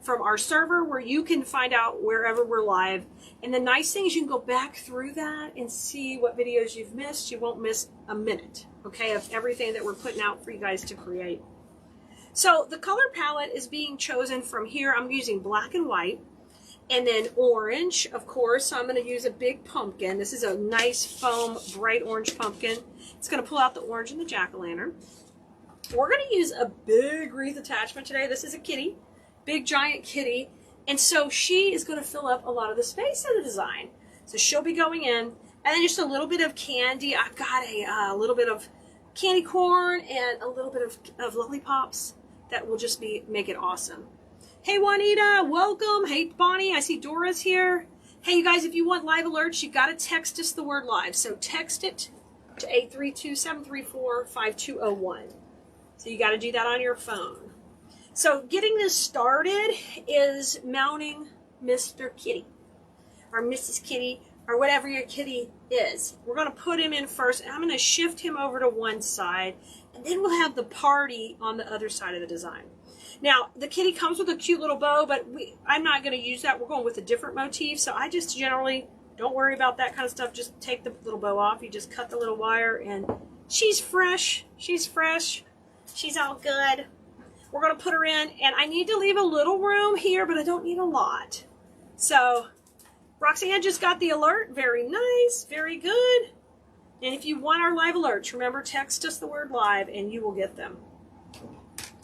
from our server where you can find out wherever we're live. And the nice thing is you can go back through that and see what videos you've missed. You won't miss a minute, okay, of everything that we're putting out for you guys to create. So the color palette is being chosen from here. I'm using black and white, and then orange, of course. So I'm going to use a big pumpkin. This is a nice foam, bright orange pumpkin. It's going to pull out the orange in the jack-o'-lantern. We're going to use a big wreath attachment today. This is a kitty, big giant kitty. And so she is going to fill up a lot of the space in the design. So she'll be going in. And then just a little bit of candy. I've got a little bit of candy corn and a little bit of lollipops. That will just make it awesome. Hey, Juanita, welcome. Hey, Bonnie, I see Dora's here. Hey, you guys, if you want live alerts, you got to text us the word live. So text it to 832-734-5201. So you got to do that on your phone. So getting this started is mounting Mr. Kitty or Mrs. Kitty or whatever your kitty is. We're going to put him in first, and I'm going to shift him over to one side, and then we'll have the party on the other side of the design. Now, the kitty comes with a cute little bow, but I'm not going to use that. We're going with a different motif, so I just generally don't worry about that kind of stuff. Just take the little bow off. You just cut the little wire, and she's fresh. She's fresh. She's all good. We're going to put her in, and I need to leave a little room here, but I don't need a lot. So, Roxanne just got the alert. Very nice. Very good. And if you want our live alerts, remember, text us the word live, and you will get them.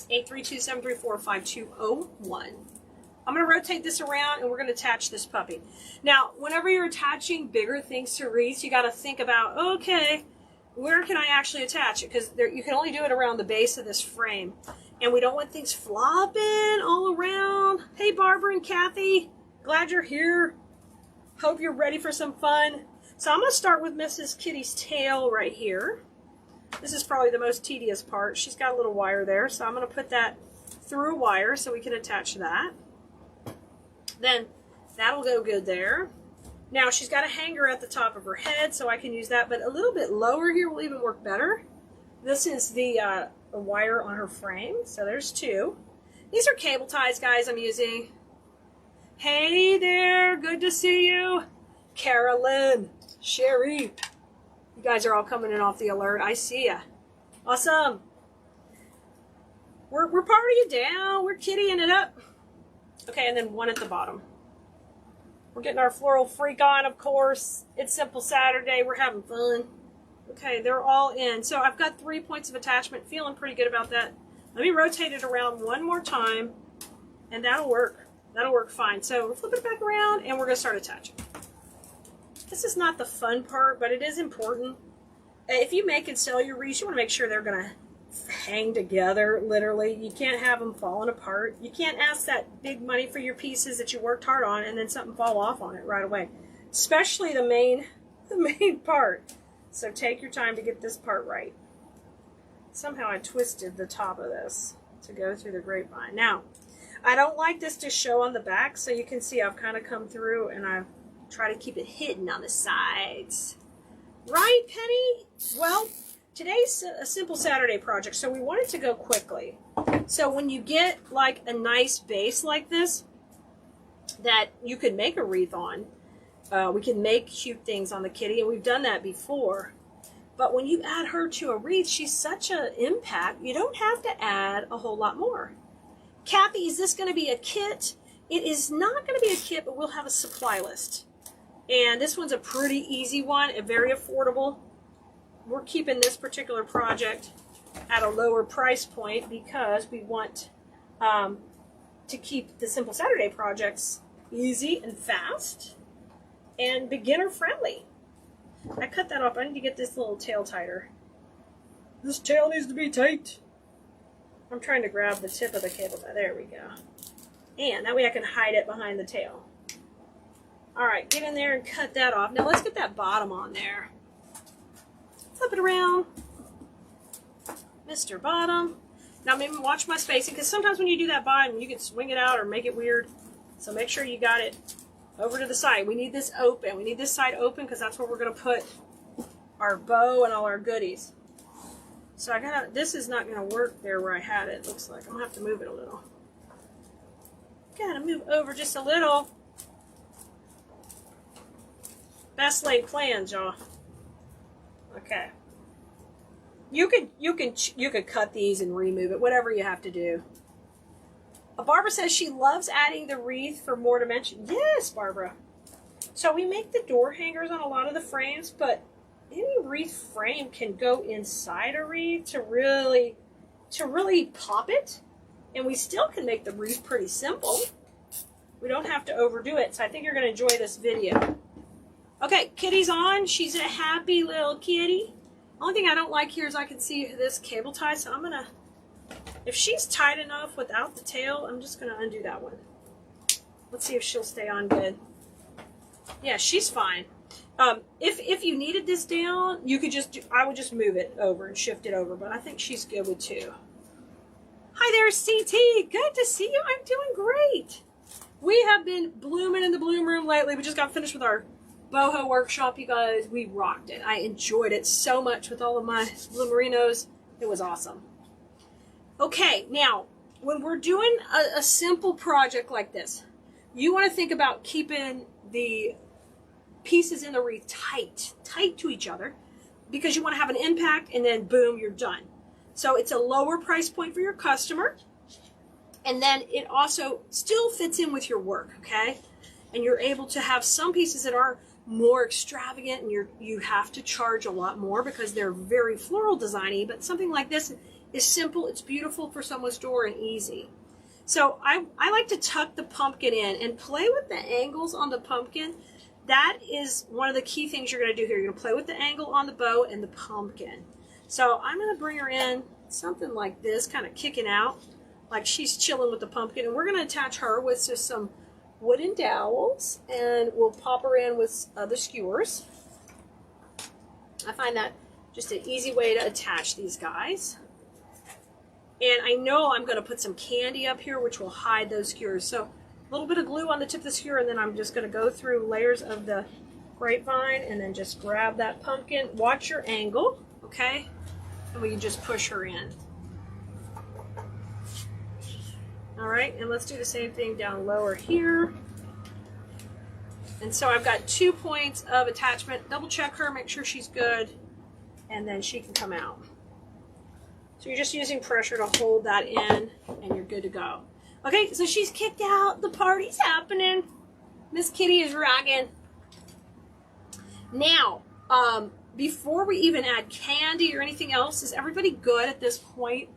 832-734-5201. I'm going to rotate this around, and we're going to attach this puppy. Now, whenever you're attaching bigger things to wreaths, you got to think about, okay, where can I actually attach it? Because you can only do it around the base of this frame. And we don't want things flopping all around. Hey, Barbara and Kathy. Glad you're here. Hope you're ready for some fun. So I'm going to start with Mrs. Kitty's tail right here. This is probably the most tedious part. She's got a little wire there, so I'm going to put that through a wire so we can attach that. Then that'll go good there. Now she's got a hanger at the top of her head, so I can use that, but a little bit lower here will even work better. This is the wire on her frame, so there's two. These are cable ties, guys, I'm using. Hey there, good to see you. Carolyn, Sherry. You guys are all coming in off the alert. I see ya. Awesome. We're partying down. We're kittying it up. Okay, and then one at the bottom. We're getting our floral freak on, of course. It's Simple Saturday. We're having fun. Okay, they're all in. So I've got 3 points of attachment. Feeling pretty good about that. Let me rotate it around one more time, and that'll work. That'll work fine. So we'll flip it back around, and we're going to start attaching. This is not the fun part, but it is important. If you make and sell your wreaths, you want to make sure they're going to hang together, literally. You can't have them falling apart. You can't ask that big money for your pieces that you worked hard on and then something fall off on it right away. Especially the main part. So take your time to get this part right. Somehow I twisted the top of this to go through the grapevine. Now, I don't like this to show on the back, so you can see I've kind of come through and I've try to keep it hidden on the sides. Right, Penny? Well, today's a Simple Saturday project, so we wanted to go quickly. So when you get like a nice base like this that you can make a wreath on, we can make cute things on the kitty, and we've done that before. But when you add her to a wreath, she's such an impact, you don't have to add a whole lot more. Kathy, is this going to be a kit? It is not going to be a kit, but we'll have a supply list. And this one's a pretty easy one, and very affordable. We're keeping this particular project at a lower price point because we want to keep the Simple Saturday projects easy and fast and beginner friendly. I cut that off. I need to get this little tail tighter. This tail needs to be tight. I'm trying to grab the tip of the cable tie. There we go. And that way I can hide it behind the tail. Alright, get in there and cut that off. Now let's get that bottom on there. Flip it around. Mr. Bottom. Now maybe watch my spacing, because sometimes when you do that bottom, you can swing it out or make it weird. So make sure you got it over to the side. We need this open. We need this side open because that's where we're going to put our bow and all our goodies. So this is not going to work there where I had it, looks like. I'm going to have to move it a little. Gotta move over just a little. Best laid plans, y'all. Okay. You could cut these and remove it, whatever you have to do. Barbara says she loves adding the wreath for more dimension. Yes, Barbara. So we make the door hangers on a lot of the frames, but any wreath frame can go inside a wreath to really pop it. And we still can make the wreath pretty simple. We don't have to overdo it, so I think you're going to enjoy this video. Okay, kitty's on. She's a happy little kitty. Only thing I don't like here is I can see this cable tie, so I'm going to, if she's tight enough without the tail, I'm just going to undo that one. Let's see if she'll stay on good. Yeah, she's fine. If you needed this down, you could just, I would just move it over and shift it over, but I think she's good with 2. Hi there, CT. Good to see you. I'm doing great. We have been blooming in the bloom room lately. We just got finished with our boho workshop, you guys. We rocked it. I enjoyed it so much with all of my bloomerinos. It was awesome. Okay, now, when we're doing a simple project like this, you want to think about keeping the pieces in the wreath tight to each other, because you want to have an impact, and then boom, you're done. So it's a lower price point for your customer, and then it also still fits in with your work, okay? And you're able to have some pieces that are more extravagant, and you have to charge a lot more because they're very floral designy, but something like this is simple, it's beautiful for someone's door, and easy. So I like to tuck the pumpkin in and play with the angles on the pumpkin. That is one of the key things you're going to do here. You're going to play with the angle on the bow and the pumpkin. So I'm going to bring her in something like this, kind of kicking out, like she's chilling with the pumpkin. And we're going to attach her with just some wooden dowels, and we'll pop her in with the skewers. I find that just an easy way to attach these guys. And I know I'm going to put some candy up here, which will hide those skewers. So a little bit of glue on the tip of the skewer, and then I'm just going to go through layers of the grapevine, and then just grab that pumpkin. Watch your angle, okay? And we can just push her in. All right, and let's do the same thing down lower here. And so I've got 2 points of attachment. Double check her, make sure she's good, and then she can come out. So you're just using pressure to hold that in, and you're good to go. Okay, so she's kicked out. The party's happening. Miss Kitty is rocking. Now, before we even add candy or anything else, is everybody good at this point?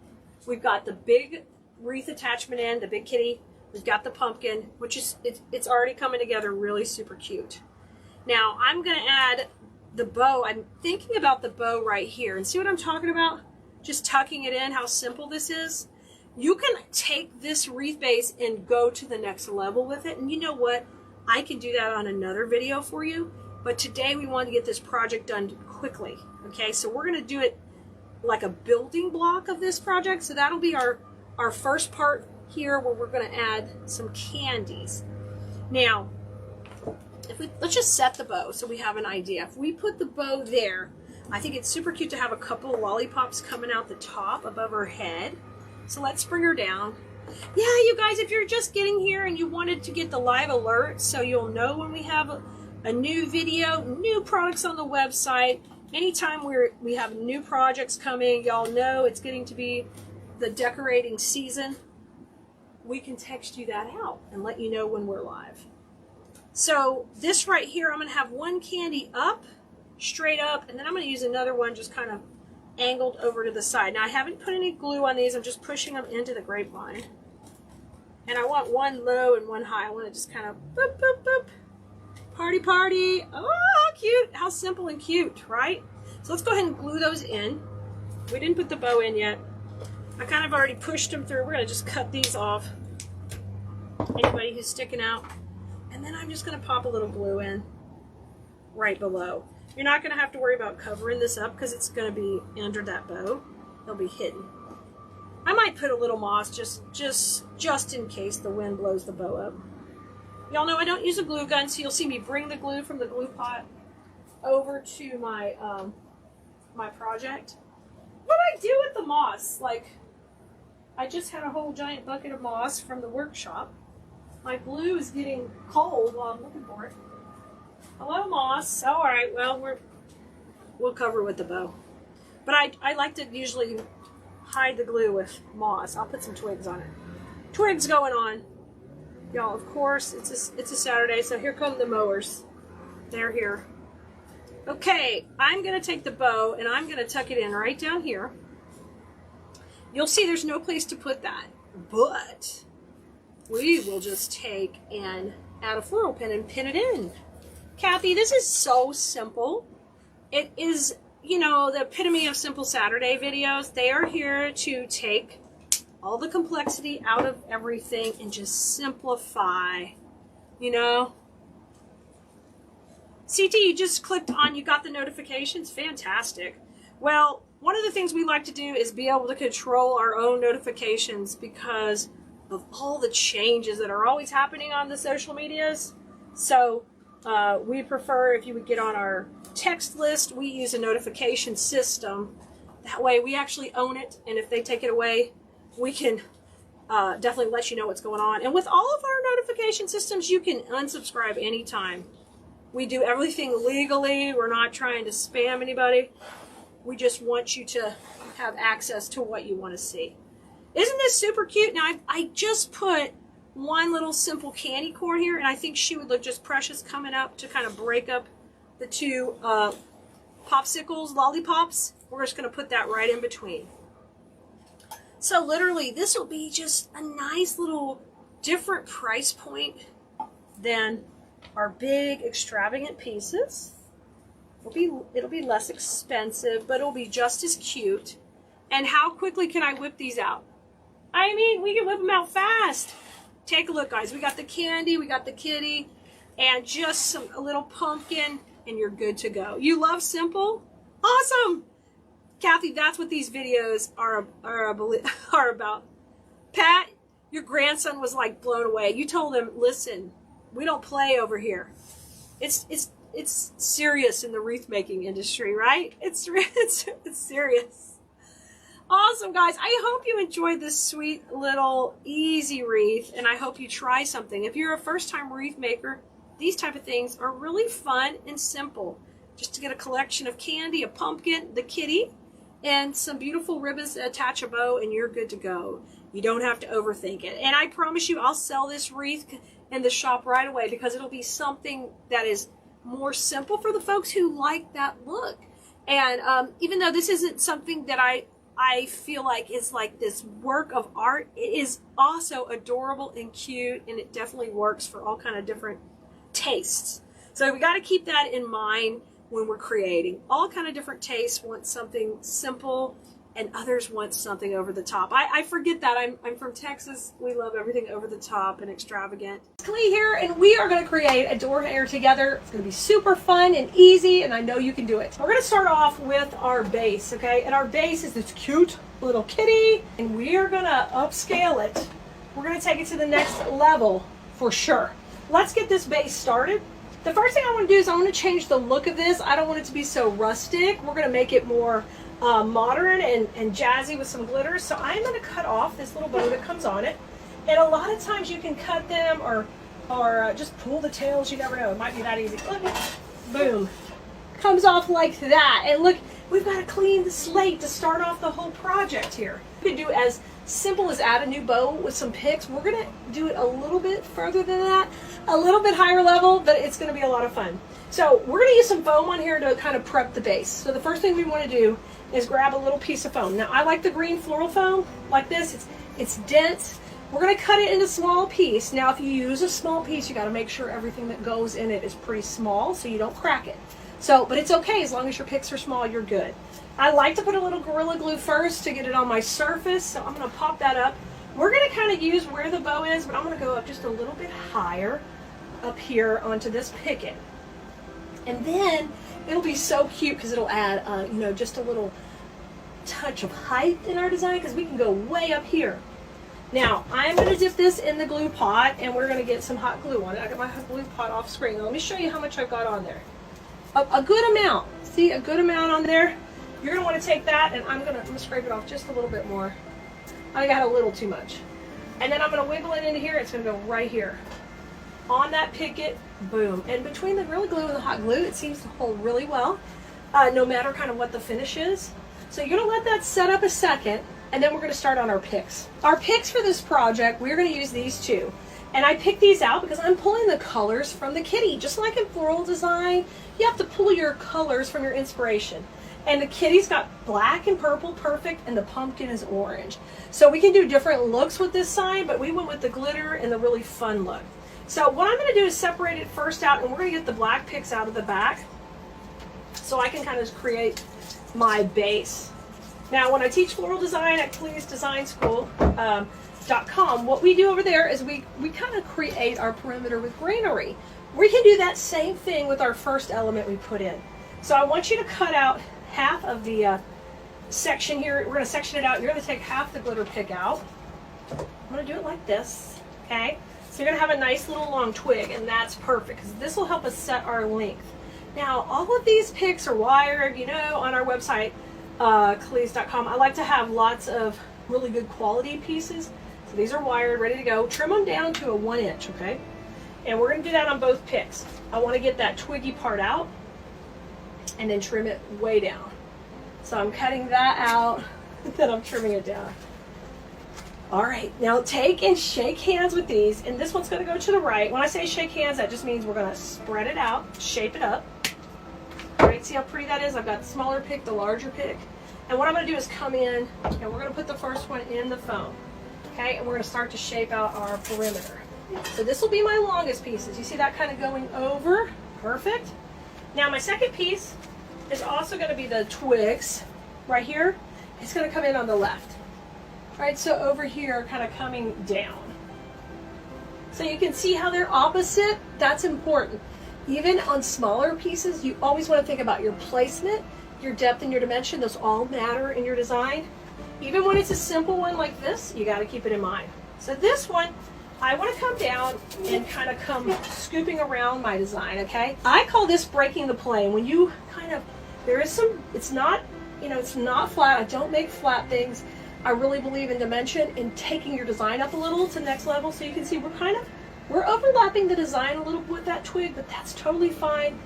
We've got the big wreath attachment in, the big kitty. We've got the pumpkin, which is, it's already coming together really super cute. Now, I'm going to add the bow. I'm thinking about the bow right here. And see what I'm talking about? Just tucking it in, how simple this is. You can take this wreath base and go to the next level with it. And you know what? I can do that on another video for you. But today we want to get this project done quickly. Okay, so we're going to do it like a building block of this project. So that'll be our first part here, where we're going to add some candies. Now, let's just set the bow so we have an idea. If we put the bow there, I think it's super cute to have a couple of lollipops coming out the top above her head. So let's bring her down. Yeah, you guys, if you're just getting here and you wanted to get the live alert so you'll know when we have a new video, new products on the website, anytime we have new projects coming, y'all know it's getting to be the decorating season, we can text you that out and let you know when we're live. So this right here, I'm going to have one candy up, straight up, and then I'm going to use another one just kind of angled over to the side. Now I haven't put any glue on these, I'm just pushing them into the grapevine. And I want one low and one high. I want to just kind of boop, boop, boop. Party, party. Oh, cute. How simple and cute, right? So let's go ahead and glue those in. We didn't put the bow in yet. I kind of already pushed them through. We're going to just cut these off. Anybody who's sticking out. And then I'm just going to pop a little glue in right below. You're not going to have to worry about covering this up because it's going to be under that bow. They'll be hidden. I might put a little moss just in case the wind blows the bow up. Y'all know I don't use a glue gun, so you'll see me bring the glue from the glue pot over to my my project. What do I do with the moss? Like, I just had a whole giant bucket of moss from the workshop. My glue is getting cold while I'm looking for it. Hello, moss. All right, well, we'll cover with the bow. But I like to usually hide the glue with moss. I'll put some twigs on it. Twigs going on. Y'all, of course, it's a Saturday, so here come the mowers. They're here. Okay, I'm going to take the bow and I'm going to tuck it in right down here. You'll see there's no place to put that, but we will just take and add a floral pin and pin it in. Kathy, this is so simple. It is, you know, the epitome of Simple Saturday videos. They are here to take all the complexity out of everything and just simplify, you know. CT, you just clicked on, you got the notifications? Fantastic. Well, one of the things we like to do is be able to control our own notifications because of all the changes that are always happening on the social medias. So we prefer if you would get on our text list, we use a notification system. That way we actually own it, and if they take it away, we can definitely let you know what's going on. And with all of our notification systems, you can unsubscribe anytime. We do everything legally. We're not trying to spam anybody. We just want you to have access to what you want to see. Isn't this super cute? Now, I just put one little simple candy corn here, and I think she would look just precious coming up to kind of break up the two popsicles, lollipops. We're just going to put that right in between. So literally, this will be just a nice little different price point than our big extravagant pieces. It'll be less expensive, but it'll be just as cute. And how quickly can I whip these out? I mean, we can whip them out fast. Take a look, guys. We got the candy, we got the kitty, and just a little pumpkin, and you're good to go. You love simple? Awesome! Kathy, that's what these videos are about. Pat, your grandson was like blown away. You told him, listen, we don't play over here. It's serious in the wreath making industry, right? It's serious. Awesome, guys. I hope you enjoyed this sweet little easy wreath, and I hope you try something. If you're a first-time wreath maker, these type of things are really fun and simple. Just to get a collection of candy, a pumpkin, the kitty, and some beautiful ribbons to attach a bow, and you're good to go. You don't have to overthink it. And I promise you, I'll sell this wreath in the shop right away because it'll be something that is more simple for the folks who like that look. And even though this isn't something that I feel like is like this work of art, it is also adorable and cute, and it definitely works for all kind of different tastes. So we got to keep that in mind when we're creating. All kind of different tastes want something simple, and others want something over the top. I forget that. I'm from Texas. We love everything over the top and extravagant. It's Klee here, and we are going to create a door hanger together. It's going to be super fun and easy, and I know you can do it. We're going to start off with our base, okay? And our base is this cute little kitty, and we are going to upscale it. We're going to take it to the next level for sure. Let's get this base started. The first thing I want to do is I want to change the look of this. I don't want it to be so rustic. We're going to make it more modern and jazzy with some glitter. So I'm going to cut off this little bow that comes on it. And a lot of times you can cut them or just pull the tails. You never know. It might be that easy. Boom. Comes off like that. And look, we've got to clean the slate to start off the whole project here. You can do as simple as add a new bow with some picks. We're going to do it a little bit further than that, a little bit higher level, but it's going to be a lot of fun. So we're going to use some foam on here to kind of prep the base. So the first thing we want to do is grab a little piece of foam. Now I like the green floral foam like this. It's dense. We're going to cut it into a small piece. Now if you use a small piece, you got to make sure everything that goes in it is pretty small so you don't crack it. So, but it's okay as long as your picks are small, you're good. I like to put a little Gorilla Glue first to get it on my surface, so I'm going to pop that up. We're going to kind of use where the bow is, but I'm going to go up just a little bit higher up here onto this picket. And then it'll be so cute because it'll add, just a little touch of height in our design because we can go way up here. Now, I'm going to dip this in the glue pot, and we're going to get some hot glue on it. I got my hot glue pot off screen. Now, let me show you how much I've got on there. A good amount. See, a good amount on there. You're going to want to take that, and I'm going to scrape it off just a little bit more. I got a little too much. And then I'm going to wiggle it into here. It's going to go right here. On that picket, boom. And between the Gorilla Glue and the hot glue, it seems to hold really well, no matter kind of what the finish is. So you're going to let that set up a second, and then we're going to start on our picks. Our picks for this project, we're going to use these two. And I picked these out because I'm pulling the colors from the kitty. Just like in floral design, you have to pull your colors from your inspiration. And the kitty's got black and purple, perfect, and the pumpkin is orange. So we can do different looks with this sign, but we went with the glitter and the really fun look. So what I'm going to do is separate it first out, and we're going to get the black picks out of the back so I can kind of create my base. Now, when I teach floral design at Keleas Design School.com, what we do over there is we kind of create our perimeter with greenery. We can do that same thing with our first element we put in. So I want you to cut out half of the section here. We're going to section it out. You're going to take half the glitter pick out. I'm going to do it like this, okay? So you're going to have a nice little long twig, and that's perfect because this will help us set our length. Now, all of these picks are wired, you know, on our website, Keleas.com. I like to have lots of really good quality pieces. So these are wired, ready to go. Trim them down to a 1 inch, okay? And we're going to do that on both picks. I want to get that twiggy part out and then trim it way down. So I'm cutting that out, then I'm trimming it down. All right, now take and shake hands with these, and this one's going to go to the right. When I say shake hands, that just means we're going to spread it out, shape it up. All right, see how pretty that is? I've got the smaller pick, the larger pick. And what I'm going to do is come in, and we're going to put the first one in the foam. Okay, and we're going to start to shape out our perimeter. So this will be my longest pieces. You see that kind of going over? Perfect. Now my second piece is also going to be the twigs right here. It's going to come in on the left. All right, so over here, kind of coming down. So you can see how they're opposite. That's important. Even on smaller pieces, you always want to think about your placement, your depth, and your dimension. Those all matter in your design. Even when it's a simple one like this, you got to keep it in mind. So this one, I want to come down and kind of come scooping around my design, okay? I call this breaking the plane. When you kind of, there is some, it's not, you know, it's not flat. I don't make flat things. I really believe in dimension and taking your design up a little to the next level. So you can see we're overlapping the design a little with that twig, but that's totally fine.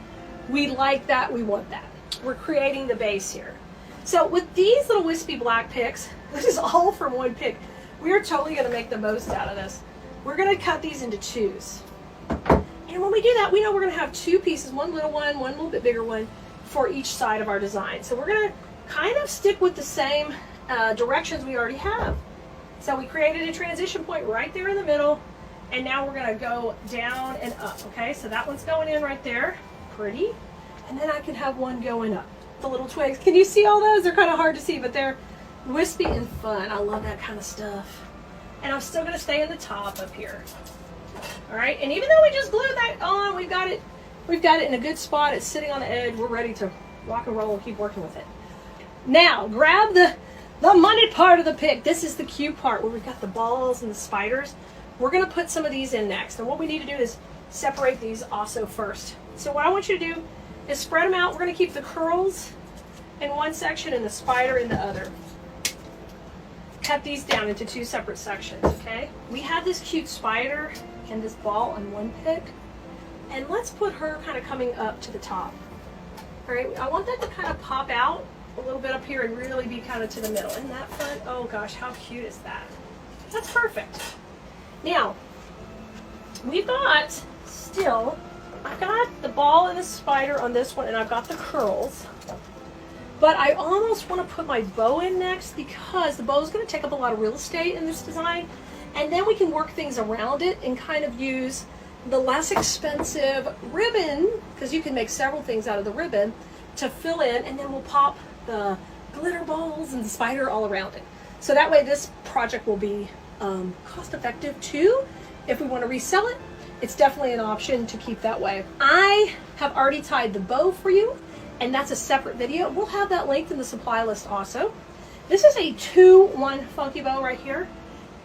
We like that, we want that. We're creating the base here. So with these little wispy black picks, this is all from one pick. We are totally gonna make the most out of this. We're going to cut these into twos. And when we do that, we know we're going to have two pieces, one little one little bit bigger one for each side of our design. So we're going to kind of stick with the same directions we already have. So we created a transition point right there in the middle, and now we're going to go down and up, okay? So that one's going in right there, pretty. And then I can have one going up. The little twigs, can you see all those? They're kind of hard to see, but they're wispy and fun. I love that kind of stuff. And I'm still going to stay in the top up here. All right, and even though we just glued that on, we've got it in a good spot. It's sitting on the edge. We're ready to rock and roll and keep working with it. Now, grab the money part of the pick. This is the cute part where we've got the balls and the spiders. We're going to put some of these in next. And what we need to do is separate these also first. So what I want you to do is spread them out. We're going to keep the curls in one section and the spider in the other. Cut these down into two separate sections, okay? We have this cute spider and this ball on one pick, and let's put her kind of coming up to the top. All right, I want that to kind of pop out a little bit up here and really be kind of to the middle. In that front, oh gosh, how cute is that? That's perfect. Now, we've got still, I've got the ball and the spider on this one, and I've got the curls. But I almost want to put my bow in next because the bow is going to take up a lot of real estate in this design. And then we can work things around it and kind of use the less expensive ribbon, because you can make several things out of the ribbon, to fill in, and then we'll pop the glitter balls and the spider all around it. So that way this project will be cost effective too. If we want to resell it, it's definitely an option to keep that way. I have already tied the bow for you, and that's a separate video. We'll have that linked in the supply list also. This is a 2-1 funky bow right here.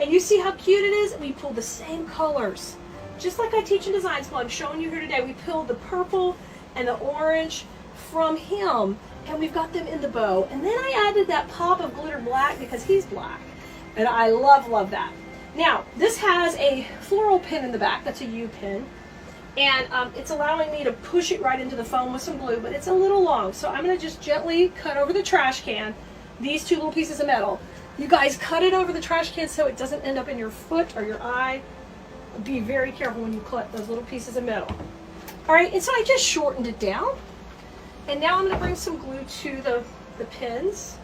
And you see how cute it is? We pulled the same colors. Just like I teach in design school, I'm showing you here today. We pulled the purple and the orange from him, and we've got them in the bow. And then I added that pop of glitter black because he's black. And I love that. Now, this has a floral pin in the back. That's a U pin. And it's allowing me to push it right into the foam with some glue, but it's a little long. So I'm going to just gently cut over the trash can these two little pieces of metal. You guys cut it over the trash can so it doesn't end up in your foot or your eye. Be very careful when you cut those little pieces of metal. All right, and so I just shortened it down. And now I'm going to bring some glue to the pins.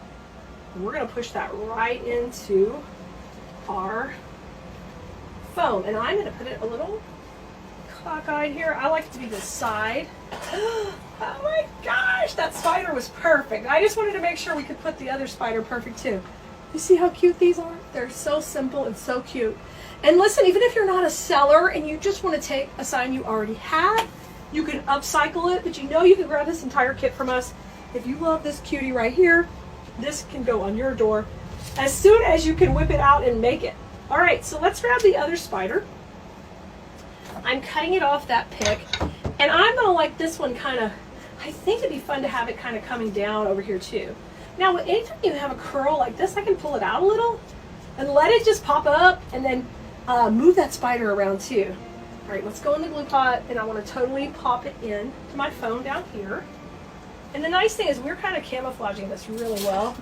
And we're going to push that right into our foam. And I'm going to put it a little cockeyed here. I like it to be this side. Oh my gosh, that spider was perfect. I just wanted to make sure we could put the other spider perfect too. You see how cute these are? They're so simple and so cute. And listen, even if you're not a seller and you just want to take a sign you already have, you can upcycle it, but you know you can grab this entire kit from us. If you love this cutie right here, this can go on your door as soon as you can whip it out and make it. All right, so let's grab the other spider. I'm cutting it off that pick, and I'm gonna like this one kind of, I think it'd be fun to have it kind of coming down over here too. Now, anytime you have a curl like this, I can pull it out a little and let it just pop up, and then move that spider around too. All right, let's go in the glue pot, and I want to totally pop it in to my phone down here. And the nice thing is we're kind of camouflaging this really well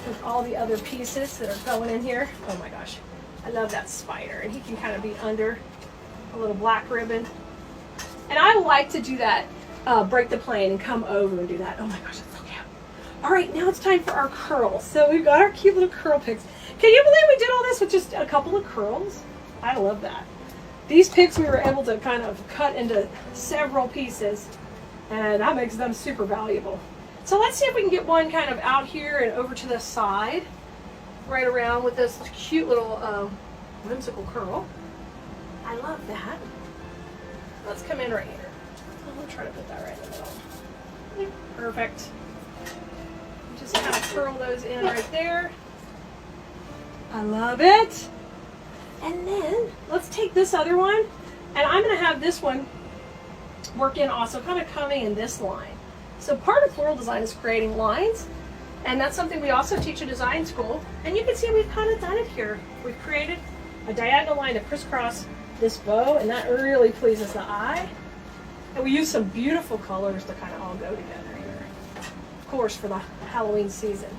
with all the other pieces that are going in here. Oh my gosh, I love that spider, and he can kind of be under a little black ribbon. And I like to do that, break the plane and come over and do that. Oh my gosh, that's so cute. All right, now it's time for our curls. So we've got our cute little curl picks. Can you believe we did all this with just a couple of curls? I love that. These picks we were able to kind of cut into several pieces, and that makes them super valuable. So let's see if we can get one kind of out here and over to the side, right around with this cute little whimsical curl. I love that. Let's come in right here. I'm gonna try to put that right in the middle. Perfect. Just kind of curl those in right there. I love it. And then let's take this other one, and I'm going to have this one work in also kind of coming in this line. So part of floral design is creating lines, and that's something we also teach in design school. And you can see we've kind of done it here. We've created a diagonal line to crisscross this bow, and that really pleases the eye. And we use some beautiful colors to kind of all go together here, of course, for the Halloween season.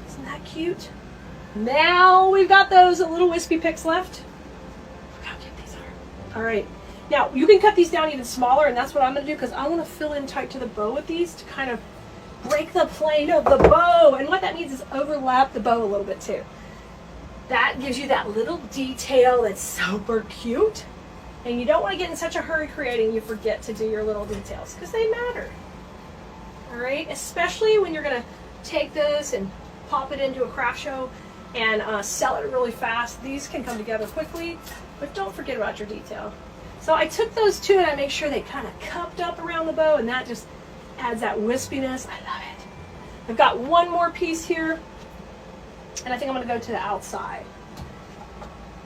Isn't that cute? Now we've got those little wispy picks left. Look how cute these are. All right, now you can cut these down even smaller, and that's what I'm going to do because I want to fill in tight to the bow with these to kind of break the plane of the bow. And what that means is overlap the bow a little bit too. That gives you that little detail that's super cute. And you don't want to get in such a hurry creating you forget to do your little details because they matter. All right, especially when you're going to take this and pop it into a craft show and sell it really fast. These can come together quickly, but don't forget about your detail. So I took those two and I make sure they kind of cupped up around the bow, and that just adds that wispiness. I love it. I've got one more piece here, and I think I'm going to go to the outside.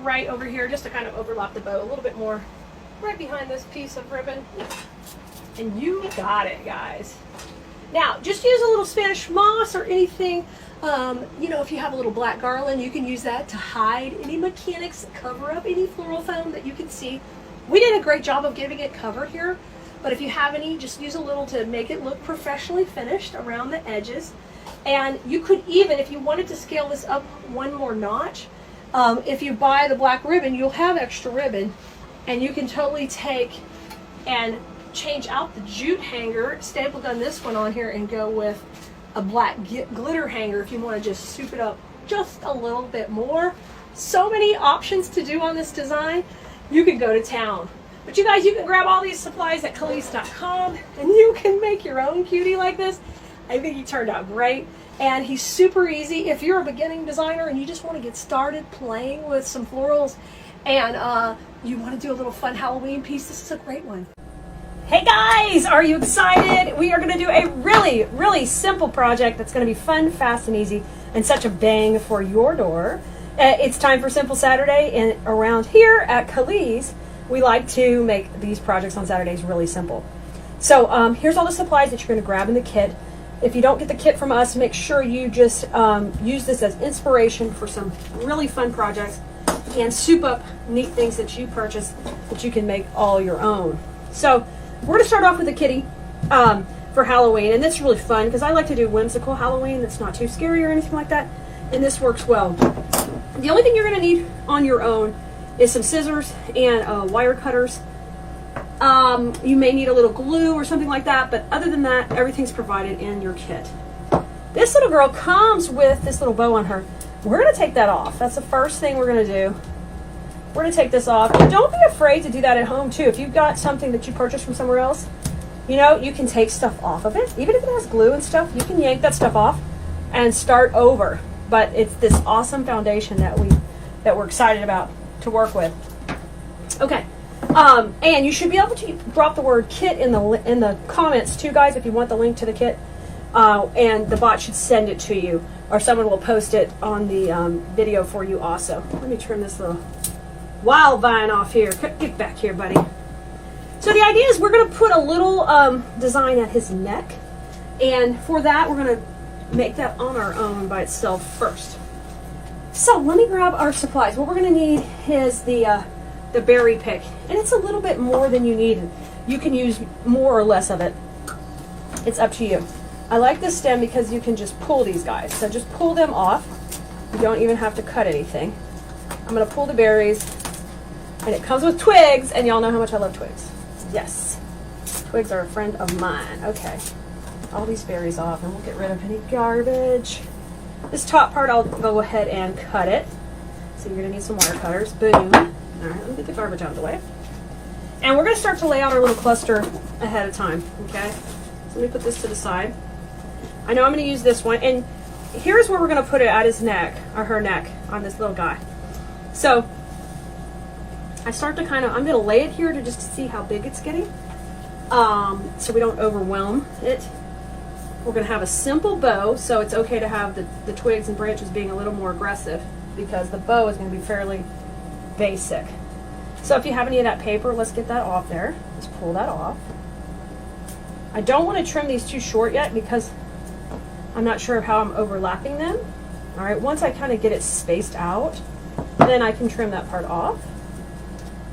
Right over here, just to kind of overlap the bow a little bit more, right behind this piece of ribbon. And you got it, guys. Now, just use a little Spanish moss or anything. You know, if you have a little black garland, you can use that to hide any mechanics, cover up any floral foam that you can see. We did a great job of getting it covered here, but if you have any, just use a little to make it look professionally finished around the edges. And you could even, if you wanted to scale this up one more notch, if you buy the black ribbon, you'll have extra ribbon, and you can totally take and change out the jute hanger, staple gun this one on here, and go with a black glitter hanger if you want to just soup it up just a little bit more. So many options to do on this design. You can go to town. But you guys, you can grab all these supplies at Keleas.com, and you can make your own cutie like this. I think he turned out great, and he's super easy. If you're a beginning designer and you just want to get started playing with some florals, and you want to do a little fun Halloween piece, this is a great one. Hey guys, are you excited? We are going to do a really, really simple project that's going to be fun, fast, and easy, and such a bang for your door. It's time for Simple Saturday, and around here at Keleas, we like to make these projects on Saturdays really simple. So here's all the supplies that you're going to grab in the kit. If you don't get the kit from us, make sure you just use this as inspiration for some really fun projects and soup up neat things that you purchase that you can make all your own. So we're going to start off with a kitty for Halloween, and that's really fun because I like to do whimsical Halloween that's not too scary or anything like that, and this works well. The only thing you're going to need on your own is some scissors and wire cutters. You may need a little glue or something like that, but other than that, everything's provided in your kit. This little girl comes with this little bow on her. We're going to take that off. That's the first thing we're going to do. We're going to take this off. And don't be afraid to do that at home too. If you've got something that you purchased from somewhere else, you know, you can take stuff off of it. Even if it has glue and stuff, you can yank that stuff off and start over. but it's this awesome foundation that we're excited about to work with. Okay, and you should be able to drop the word kit in the comments too, guys, if you want the link to the kit, and the bot should send it to you, or someone will post it on the video for you also. Let me trim this little wild vine off here. Get back here, buddy. So the idea is we're going to put a little design at his neck, and for that we're going to make that on our own by itself first. So let me grab our supplies. What we're going to need is the berry pick, and it's a little bit more than you need. You can use more or less of it. It's up to you. I like this stem because you can just pull these guys. So just pull them off. You don't even have to cut anything. I'm going to pull the berries, and it comes with twigs, and y'all know how much I love twigs. Yes, twigs are a friend of mine. Okay, all these berries off, and we'll get rid of any garbage. This top part, I'll go ahead and cut it. So you're going to need some wire cutters. Boom. All right, let me get the garbage out of the way. And we're going to start to lay out our little cluster ahead of time, okay? So let me put this to the side. I know I'm going to use this one, and here's where we're going to put it at his neck, or her neck, on this little guy. So I start to I'm going to lay it here to just see how big it's getting, so we don't overwhelm it. We're going to have a simple bow, so it's okay to have the twigs and branches being a little more aggressive, because the bow is going to be fairly basic. So if you have any of that paper, let's get that off there. Let's pull that off. I don't want to trim these too short yet because I'm not sure of how I'm overlapping them. All right, once I kind of get it spaced out, then I can trim that part off.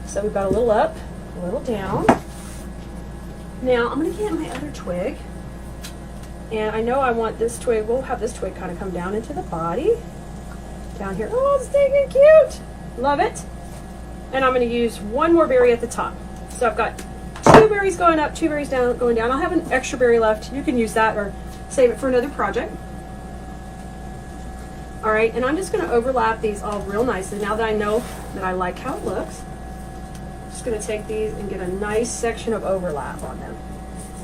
So we've got a little up, a little down. Now I'm going to get my other twig. And I know I want this twig, we'll have this twig kind of come down into the body. Down here. Oh, it's stinking cute. Love it. And I'm going to use one more berry at the top. So I've got 2 berries going up, 2 berries down, going down. I'll have an extra berry left. You can use that or save it for another project. All right, and I'm just going to overlap these all real nicely. Now that I know that I like how it looks, I'm just going to take these and get a nice section of overlap on them.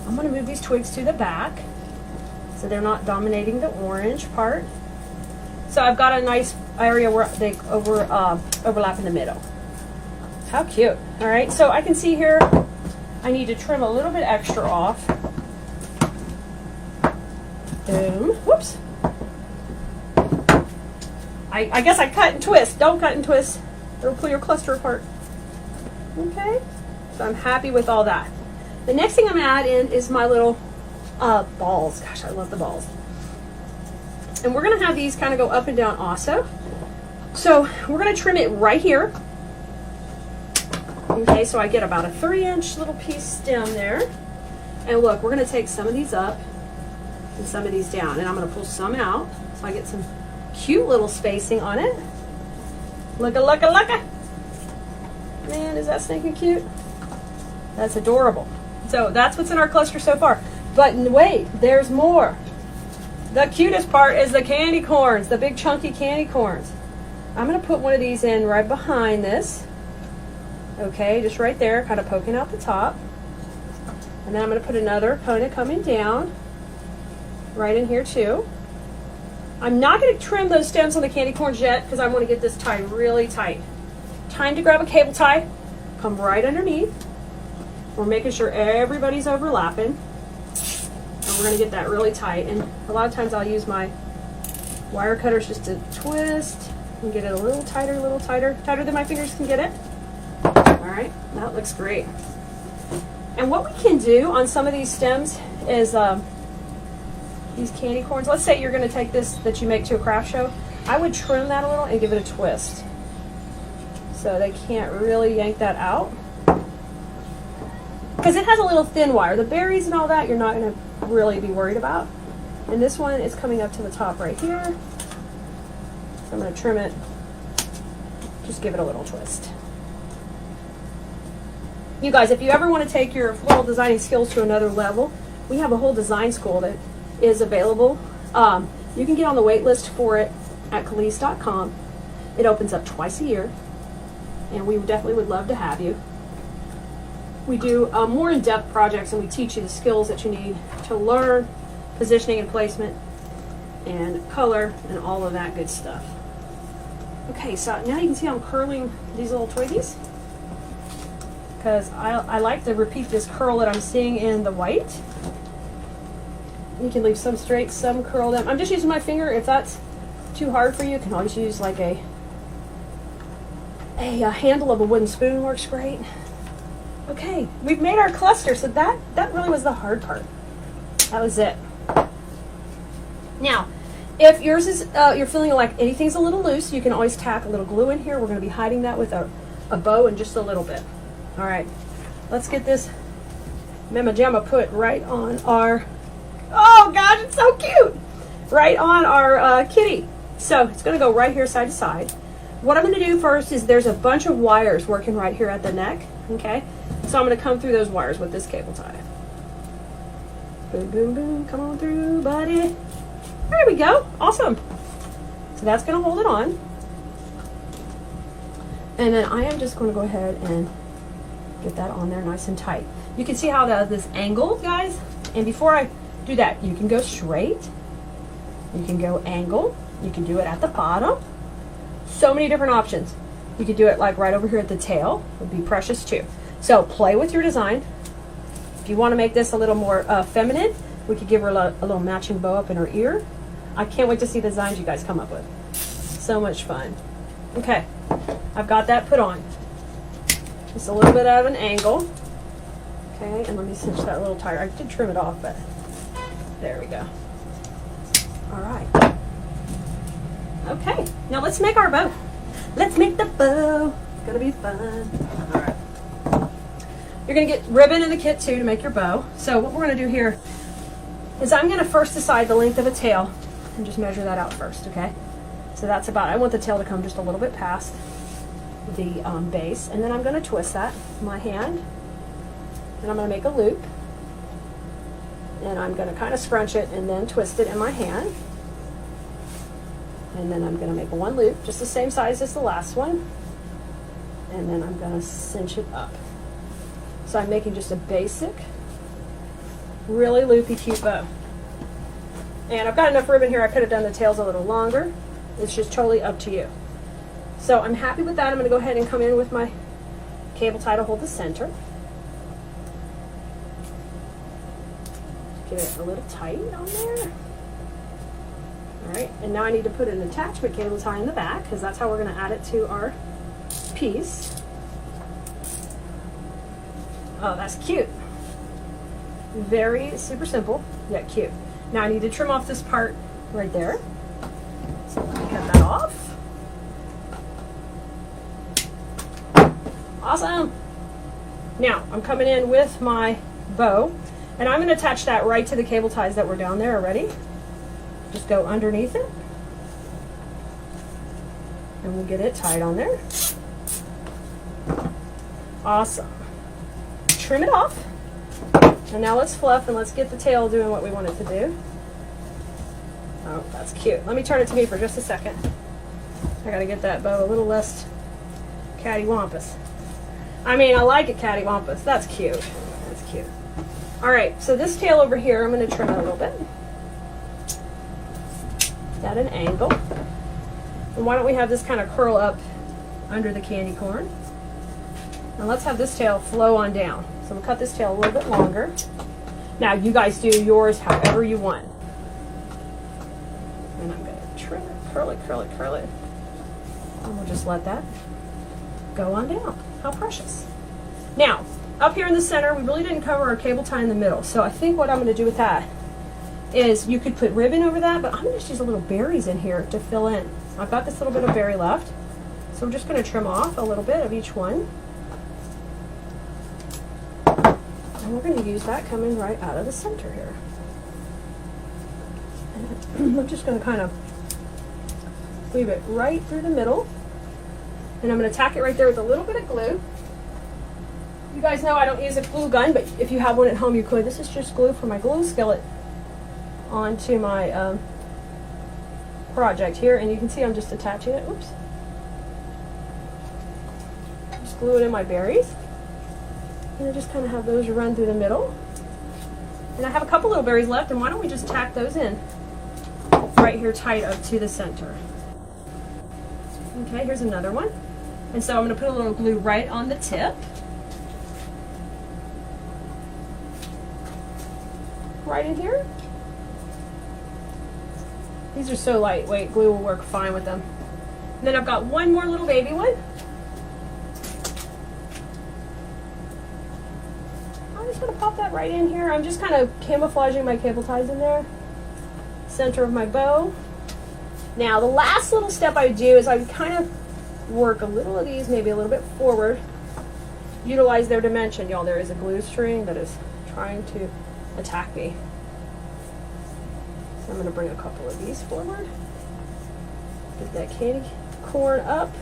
I'm going to move these twigs to the back so they're not dominating the orange part. So I've got a nice area where they overlap in the middle. How cute. All right, so I can see here I need to trim a little bit extra off. Boom. Whoops. I guess I cut and twist. Don't cut and twist. It'll pull your cluster apart. Okay. So I'm happy with all that. The next thing I'm going to add in is my little balls. Gosh, I love the balls. And we're going to have these kind of go up and down also. So we're going to trim it right here. Okay, so I get about a 3-inch little piece stem there. And look, we're going to take some of these up and some of these down. And I'm going to pull some out so I get some cute little spacing on it. Looka. Man, is that stinking cute? That's adorable. So that's what's in our cluster so far. But wait, there's more. The cutest part is the candy corns, the big chunky candy corns. I'm going to put one of these in right behind this. Okay, just right there, kind of poking out the top. And then I'm going to put another component coming down right in here too. I'm not going to trim those stems on the candy corns yet because I want to get this tied really tight. Time to grab a cable tie, come right underneath. We're making sure everybody's overlapping. And we're going to get that really tight. And a lot of times I'll use my wire cutters just to twist and get it a little tighter than my fingers can get it. All right, that looks great. And what we can do on some of these stems is these candy corns. Let's say you're going to take this that you make to a craft show. I would trim that a little and give it a twist. So they can't really yank that out. Because it has a little thin wire. The berries and all that you're not going to really be worried about. And this one is coming up to the top right here. So I'm going to trim it. Just give it a little twist. You guys, if you ever want to take your floral designing skills to another level, we have a whole design school that is available. You can get on the wait list for it at Keleas.com. It opens up twice a year, and we definitely would love to have you. We do more in-depth projects, and we teach you the skills that you need to learn positioning and placement. and color and all of that good stuff. Okay, so now you can see I'm curling these little twiggies because I like to repeat this curl that I'm seeing in the white. You can leave some straight, some curl them. I'm just using my finger. If that's too hard for you, you can always use like a handle of a wooden spoon works great. Okay, we've made our cluster, so that really was the hard part. That was it. Now, if yours is, you're feeling like anything's a little loose, you can always tack a little glue in here. We're going to be hiding that with a bow and just a little bit. All right, let's get this Mama Jamma put right on our, oh gosh, it's so cute! Right on our kitty. So it's going to go right here side to side. What I'm going to do first is there's a bunch of wires working right here at the neck, okay? So I'm going to come through those wires with this cable tie. Boom, boom, boom, come on through, buddy. There we go, awesome. So that's going to hold it on. And then I am just going to go ahead and get that on there nice and tight. You can see how this angled, guys. And before I do that, you can go straight. You can go angle. You can do it at the bottom. So many different options. You could do it like right over here at the tail. Would be precious too. So play with your design. If you want to make this a little more feminine, we could give her a little matching bow up in her ear. I can't wait to see the designs you guys come up with. So much fun. Okay, I've got that put on. Just a little bit out of an angle. Okay, and let me cinch that a little tighter. I did trim it off, but there we go. All right. Okay, now let's make our bow. Let's make the bow. It's gonna be fun. All right. You're gonna get ribbon in the kit too to make your bow. So what we're gonna do here is I'm gonna first decide the length of a tail and just measure that out first, okay? So that's about, I want the tail to come just a little bit past the base, and then I'm gonna twist that with my hand, and I'm gonna make a loop, and I'm gonna kind of scrunch it and then twist it in my hand. And then I'm going to make one loop, just the same size as the last one. And then I'm going to cinch it up. So I'm making just a basic, really loopy, cute bow. And I've got enough ribbon here, I could have done the tails a little longer. It's just totally up to you. So I'm happy with that. I'm going to go ahead and come in with my cable tie to hold the center. Get it a little tight on there. Alright, and now I need to put an attachment cable tie in the back because that's how we're going to add it to our piece. Oh, that's cute. Very super simple, yet cute. Now I need to trim off this part right there. So let me cut that off. Awesome. Now I'm coming in with my bow, and I'm going to attach that right to the cable ties that were down there already. Just go underneath it, and we'll get it tied on there. Awesome. Trim it off, and now let's fluff and let's get the tail doing what we want it to do. Oh, that's cute. Let me turn it to me for just a second. I gotta get that bow a little less cattywampus. I mean, I like it cattywampus. That's cute. That's cute. All right, so this tail over here, I'm gonna trim it a little bit. At an angle. And why don't we have this kind of curl up under the candy corn? And let's have this tail flow on down. So we'll cut this tail a little bit longer. Now you guys do yours however you want. And I'm going to trim it, curl it, curl it, curl it. And we'll just let that go on down. How precious. Now, up here in the center, we really didn't cover our cable tie in the middle. So I think what I'm going to do with that is you could put ribbon over that, but I'm going to just use a little berries in here to fill in. I've got this little bit of berry left, so we're just going to trim off a little bit of each one. And we're going to use that coming right out of the center here. And I'm just going to kind of weave it right through the middle, and I'm going to tack it right there with a little bit of glue. You guys know I don't use a glue gun, but if you have one at home, you could. This is just glue for my glue skillet onto my project here, and you can see I'm just attaching it. Oops. Just glue it in my berries, and I just kind of have those run through the middle. And I have a couple little berries left, and why don't we just tack those in right right here tied up to the center. Okay, here's another one. And so I'm going to put a little glue right on the tip. Right in here. These are so lightweight, glue will work fine with them. And then I've got one more little baby one. I'm just going to pop that right in here. I'm just kind of camouflaging my cable ties in there. Center of my bow. Now the last little step I would do is I would kind of work a little of these, maybe a little bit forward. Utilize their dimension. Y'all, there is a glue string that is trying to attack me. So I'm going to bring a couple of these forward. Get that candy corn up.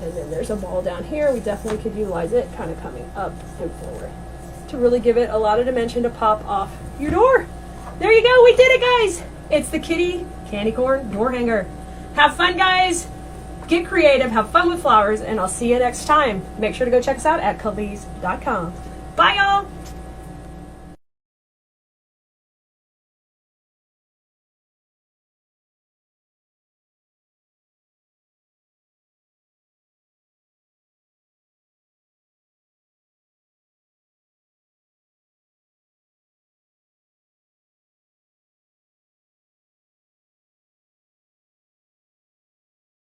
And then there's a ball down here. We definitely could utilize it kind of coming up and forward to really give it a lot of dimension to pop off your door. There you go. We did it, guys. It's the kitty candy corn door hanger. Have fun, guys. Get creative. Have fun with flowers. And I'll see you next time. Make sure to go check us out at Keleas.com. Bye, y'all.